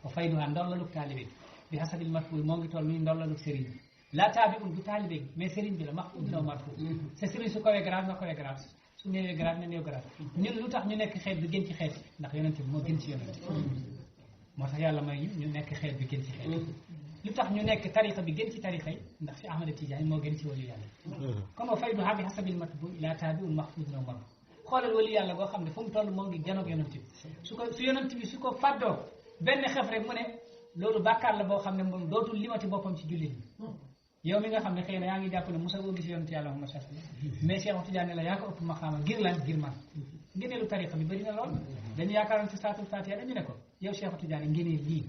wa fayduha ndollalu taalibe bi hasabil matbu'i moo ngi toll ni ndollalu sëriñ bi la tabi'un du taalibe bi mais sëriñ bi la mahfudun marfu sa sëriñ su kawee grade nga kawee grade su néewee grade nga néew grade ñun lu tax ñu nekk xeet bi gën ci xeet ndax yonente bi moo gën ci yonente moo tax yàlla may ñu nekk xeet bi gën ci xeet lu tax ñu nekk tariqa bi gën ci tariqa yi ndax fi Ahmad Tidiane moo gën ci wàllu yàlla comme fayduha bi hasabil matbu la tabi'un mahfudun marfu xoolal wali yàlla boo xam ne fu mu toll moo ngi janoog yonent bi su yonent bi su ko fàddoo benn xef rek mu ne loolu bàkkaar la boo xam ne moom dootul limati boppam ci jullit ñi yow mi nga xam ne xëy na yaa ngi jàpp ne Musa boo gis yonent yàlla Muhammad sallallahu alayhi wasallam mais Cheikh Tidiane la yaa ko ëpp maqaama ngir lan ngir man ngëneelu tariqa bi bëri na lool dañu yaakaaroon ci salaatul fatiha dañu ne ko yow Cheikh Tidiane ngëneel lii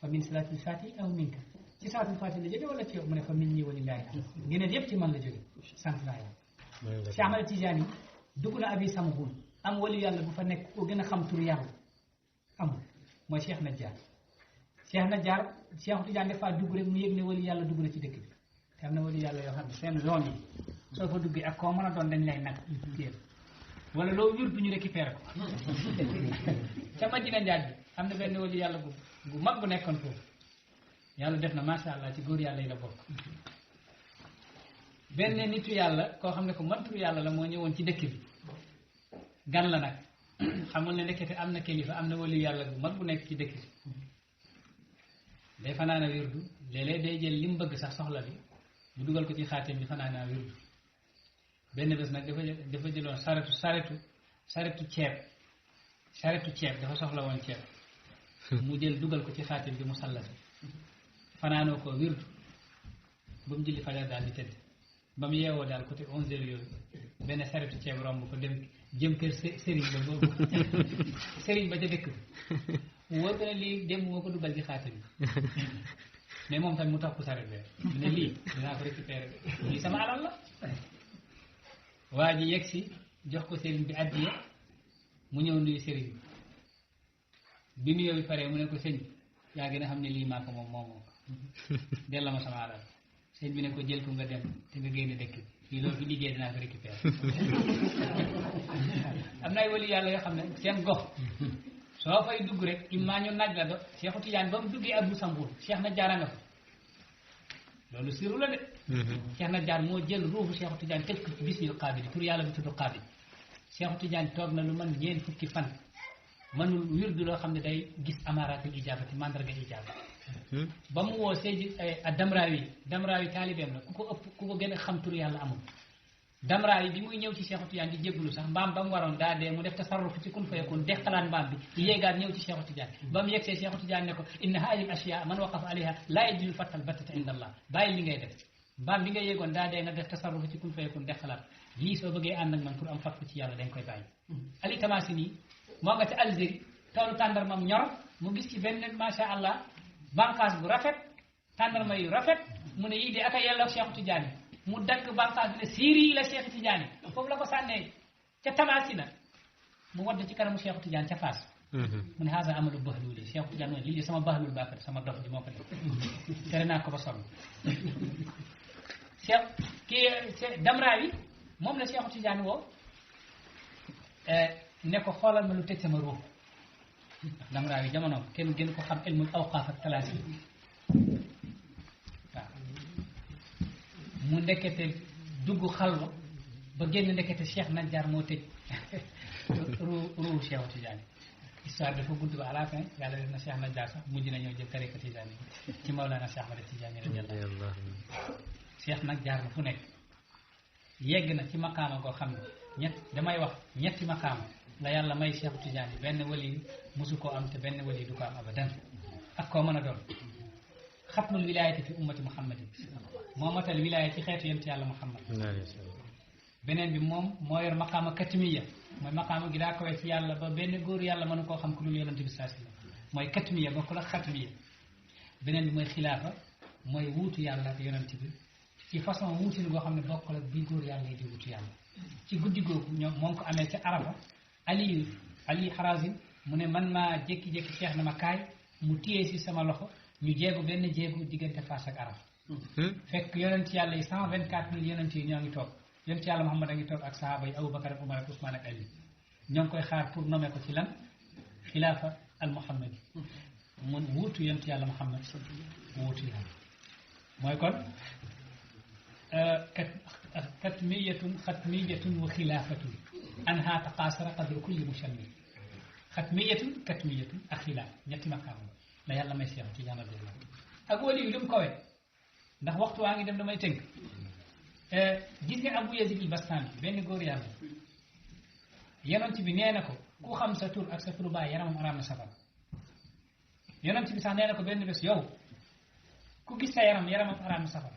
fa min salaatul fatiha aw minka ci salaatul fatiha la jóge wala ci yow mu ne fa min ñi walillahi ngëneel yëpp ci man la jóge sant naa yàlla Cheikh Ahmad Tidiane yi dugg na abi samahun am wali yàlla bu fa nekk koo gën a xam tur yàlla amul mooy Cheikh Najjar Cheikh Tidiane dafa dugg rek mu yëg ne wali yàlla dugg na ci dëkk bi te am na wali yàlla yoo xam ne seen zone yi soo fa duggee ak koo mën a doon dañ lay nag téer wala loo wér bu ñu récupéré ko ca Madina Njaaj bi am na benn wali yàlla bu mag bu nekkoon foofu yàlla def na macha allah ci góor yàlla yi la bokk benn nitu yàlla koo xam ne ko mantu yàlla la moo ñëwoon ci dëkk bi gan la nag xamul ne ndekete am na kilifa am na wali yàlla bu mag bu nekk ci dëkk bi day fanaana wirdu léeg-léeg day jël li mu bëgg sax soxla bi mu dugal ko ci xaatim bi fanaana wirdu benn bés nag dafa jëloon saretu ceeb dafa soxla woon ceeb mu jël dugal ko ci xaatim bi mu sallati fanaanoo ko wirdu ba mu julli fajar daal di tëdd ba mu yeewoo daal côté 11 heures yooyu benn saretu ceeb romb ko dem jëm kër sëriñ ba boobu sëriñ ba ca dëkk bi wóor ko ne lii dem moo ko dugal ci xaatim bi mais moom tamit mu topp saret bi mu ne lii dinaa ko récupérer lii sama alal la waa ji yegg si jox ko sëriñ bi addiya mu ñëw nuyu sëriñ bi nuyoo bi pare mu ne ko sëñ yaa gën a xam ne lii maa ko moom moomoo ko delloo ma sama alal sëñ bi ne ko jël ko nga dem te nga génne dëkk bi fii loolu fi liggéey dinaa ko récupérer am na ay wali yàlla yoo xam ne seen gox soo fay dugg rek immaa ñu naaj la do Cheikh Tidiane ba mu duggee Abdou Sambour Cheikh Najjar nga fa loolu siru la de Cheikh Najjar moo jël ruuxu Cheikh Tidiane tëj ko ci bismil qaabidi pour yàlla bi tudd qaabid Cheikh Tidiane toog na lu man ñeent fukki fan mënul wirdu loo xam ne day gis amaaraatul ijaabati mandarga ijaaba ba mu woo Seydi Damraawi taalibeem la ku ko gën a xam tur yàlla amul Damraawi bi muy ñëw ci Cheikh Tidiane di jébbalu sax mbaam ba mu waroon daa dee mu def tasarruf ci kun fayakun deqalaan mbaam bi di yéegaat ñëw ci Cheikh Tidiane ba mu yegsee Cheikh Tidiane ne ko inna haadihi al-ashyaa man waqafa alayha laa yajidu fattal battata inda Allah bàyyi li ngay def mbaam bi nga yéegoon daa dee nga def tasarruf ci kun fayakun deqalaat lii soo bëggee ànd ak man pour am fattu ci yàlla dañ koy bàyyi Ali Tamasini moo nga ci Algérie toolu tàndarmam ñor mu gis ci benn macha allah bànqaas bu rafet tàndarma yu rafet mu ne yii de aka yàlla Cheikh Tidiane mu dagg bànqaas bi ne siiri la Cheikh Tidiane foofu la ko sànnee ca Tamasina mu wadd ci kanamu Cheikh Tidiane ca Faas mu ne haasa amalu bahluli Cheikh Tidiane lii de sama bahlul baa ko def sama dof ji moo ko def tere naa ko ba sonn Cheikh kii Damraawi moom la Cheikh Tidiane woo ne ko xoolal ma lu tëj sama ruux Damraawi jamono kenn gën ko xam ilmul awqaaf ak talaasi waaw mu ndekete dugg xalwa ba génn ndekete Cheikh Najjar moo tëj ruu Cheikh Tidiane histoire dafa gudd ba à la fin yàlla def na Cheikh Najjar sax mujj na ñëw jël tariqa Tidiane ci Mawlana Cheikh Ahmad Tidiane radiyallahu Cheikh Najjar fu nekk yegg na ci maqaama koo xam ne damay wax ñetti maqaama la yàlla may Cheikh Tidiane yi benn wali musu koo am te benn wali du ko am abadan ak koo mën a doon xatmul wilaayati fi ummati muhammadin moo matal wilaaya ci xeetu yonent yàlla muhammad beneen bi moom moo yor maqaama katmiya mooy maqaama gi daa kawee ci yàlla ba benn góor yàlla mënu koo xam ku dul yonent bi saa si la mooy katmiya bokkul ak xatmiya beneen bi mooy xilaafa mooy wuutu yàlla ak yonent bi ci façon wuutin goo xam ne bokkul ak bii góor yàlla yi di wuutu yàlla ci guddi googu ñoom moo ngi ko amee ca Arafa Ali Harazim mu ne man maa jékki-jékki Cheikh na ma kaay mu téye si sama loxo ñu jéegu benn jéegu diggante Fass ak Arafa fekk yonent yàlla yi 124 000 yonent yi ñoo ngi toog yonent yàlla Muhammad a ngi toog ak sahaaba yi Aboubacar ak Umar ak Ousmane ak Ali ñoo ngi koy xaar pour nommer ko ci lan xilaafa al Muhammadi mu wuutu yonent yàlla Muhammad wuutu yàlla mooy kon xatmiyatun wa xilaafatun anha taqaasara qadru kulli mushammi katmiyatun ak xilaaf ñetti maqaam la yàlla may Cheikh Tidiane radiyallahu ak wali yu lu mu kawe ndax waxtu waa ngi dem damay tënk gis nga Abu Yazid al Bastami benn góor yàlla yonent bi nee na ko ku xam sa tur ak sa turu baay yaramam araam na safara yonent bi sax nee na ko benn bés yow ku gis sa yaramam araam na safara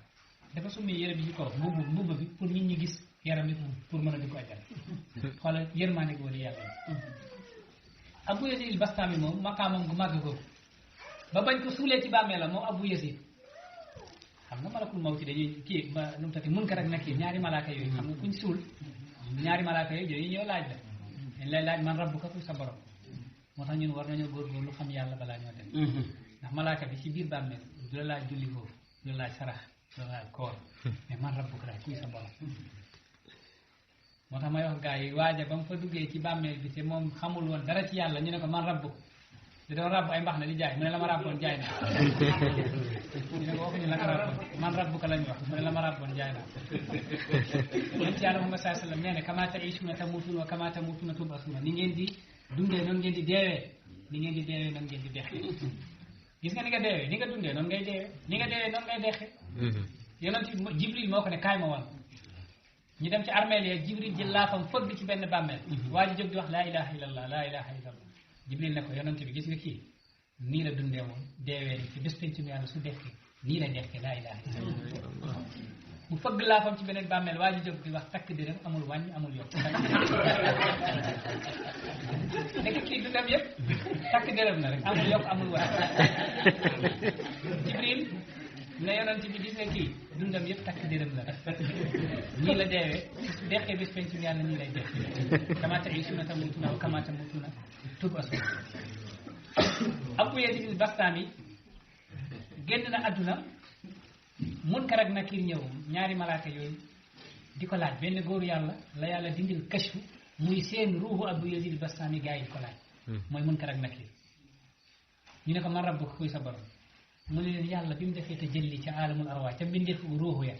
dafa summi yére bi ci kaw mbubb bi pour nit ñi gis yaram bi pour mën a di ko ajjal xoolal yërmaane gi wala yàlla Abu Yazid al-Bastami moom maqaamam gu màgg googu ba bañ ko suulee ci bàmmeelam moom Abu Yazid xam nga malakul mawti dañuy kii ba nu mu tati Munkar ak Nakiir ñaari malaaka yooyu xam nga kuñ suul ñaari malaaka yooyu dañuy ñëw laaj la dañ lay laaj man rabbuka kuy sa borom moo tax ñun war nañoo góorgóorlu xam yàlla balaa ñoo dem ndax malaaka bi ci biir bàmmeel du la laaj julli foofu du la laaj sarax du la laaj koor mais man rabbuka daal kuy sa borom moo tax may wax gars yi waaja ba mu fa duggee ci bàmmeel bi te moom xamul woon dara ci yàlla ñu ne ko man rabbu da doon rabbu ay mbax na di jaay mu ne la ma rabboon jaay naa ñu ne ko waxuñu la nga rabboon man rabbu ka lañ wax mu ne la ma rabboon jaay naa yéen ci yàlla Muhammad sallallahu alayhi wasallam nee ne kama ta'ishuna tamutuna wa kama tamutuna tub'asuna ni ngeen di dundee noonu ngeen di deewee ni ngeen di deewee noonu ngeen di deexee gis nga ni nga deewee ni nga dundee noonu ngay deewee ni nga deewee noonu ngay deexee yonent Jibril moo ko ne kaay ma wan ñu dem ci armeel yi Jibril jël laafam fëgg ci benn bàmmeel waa ji jóg di wax laa ilaha illallah laa ilaha illallah Jibril ne ko yonent bi gis nga kii nii la dundee woon deewee ci bés penc mi yàlla su dekkee nii la dekkee laa ilaha illallah mu fëgg laafam ci beneen bàmmeel waa ji jóg di wax takk dërëm amul wàññi amul yokk nekk kii dundam yëpp takk dërëm na rek amul yokk amul wàññi Jibril ne yonent bi gis nga kii dundam yëpp takk dërëm la rek nii la deewee su dekkee bés penc mi yàlla nii lay dekkee kama ta'ishuna tamutuna wa kama tamutuna tub'asuna Abu Yazid al-Bastami génn na àdduna Munkar ak Nakiir ñëw ñaari malaaka yooyu di ko laaj benn góoru yàlla la yàlla dindil kashfu muy seen ruuxu Abu Yazid al-Bastami gaa yi di ko laaj mooy Munkar ak Nakiir ñu ne ko man rabbuka kuy sa borom mu ne leen yàlla bi mu defee te jëlli ca alamul arwaa ca mbindeefu ruuxu ya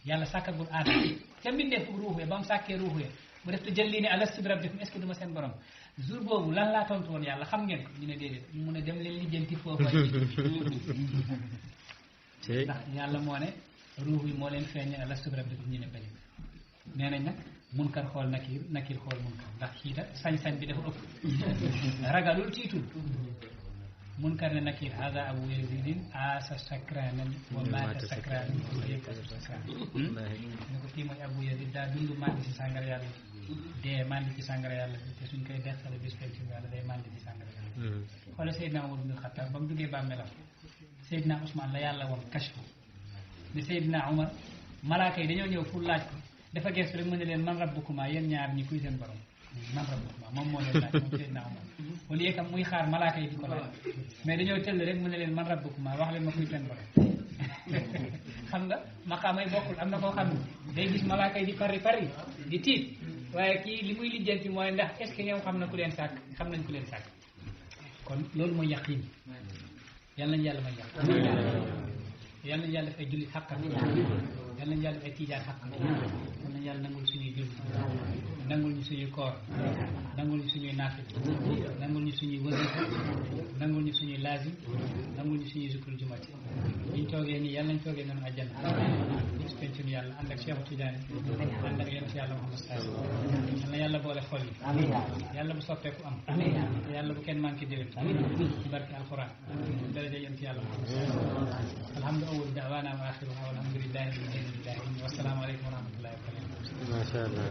yàlla sàkkagul aadama ca mbindeefu ruuxu ya ba mu sàkkee ruuxu ya mu def te jëlli ne alastu bi rabbikum est-ce que duma seen borom jour boobu lan laa tontu woon yàlla xam ngeen ko ñu ne déedéet mu ne dem leen lijjanti foofu ndax yàlla moo ne ruux yi moo leen feeñe alastu bi rabbikum ñu ne bañ nee nañ nag Munkar xool Nakiir xool Munkar ndax xiita sañ-sañ bi dafa ëpp ragalul tiitul Munkar ne Nakiir hada Abu Yazidin asa sakranan wa mata sakranan wa yakasu sakranan ne ko kii mooy Abu Yazid daa dund màndi ci sàngara yàlla dee màndi ci sàngara yàlla te suñ koy dexale bis penc yàlla day màndi ci sàngara yàlla xoolal Seydina Umar ibn Khattab ba mu duggee bàmmeelam Seydina Ousmane la yàlla woon kashfu ne Seydina Umar malaaka yi dañoo ñëw pour laaj ko dafa gestu rek mu ne leen man rabbukuma yéen ñaar ñi kuy seen borom man rabbukuma moom moo leen laaj moom Seydina Umar au lieu que muy xaar malaaka yi di ko laaj mais dañoo tëll rek mu ne leen man rabbukuma wax leen ma kuy seen borom xam nga maqaamay bokkul am na koo xam ne day gis malaaka yi di pari di tiit waaye kii li muy lijjanti mooy ndax est-ce que ñoom xam na ku leen sàkk xam nañ ku leen sàkk kon loolu mooy yaqiin yàlla nañu yàlla may yàq yàlla nañu yàlla def ay jullit xàqan yàlla nañu yàlla def ay tiijaan xàqan yàlla nañu yàlla nangul suñuy jullit nangul ñu suñuy koor nangul ñu suñuy naafil nangul ñu suñuy wasifa nangul ñu suñuy laazim nangul ñu suñuy zikrul jumaati ñu toogee nii yàlla nañ toogee noonu àjjana bis pencum yàlla ànd ak Cheikh Tidiane ànd ak yonent yàlla Muhammad sallallahu alayhi wasallam yàlla na yàlla boole xol yi yàlla bu soppeeku am te yàlla bu kenn manqué déwén ci barke alquran daraja yonent yàlla Muhammad sallallahu alayhi wasallam alhamdu awwal da'wana wa akhiruha walhamdulillahi rabbil alamin wa salaamu alaykum wa rahmatullahi wa barakatuh. Ma sha Allah.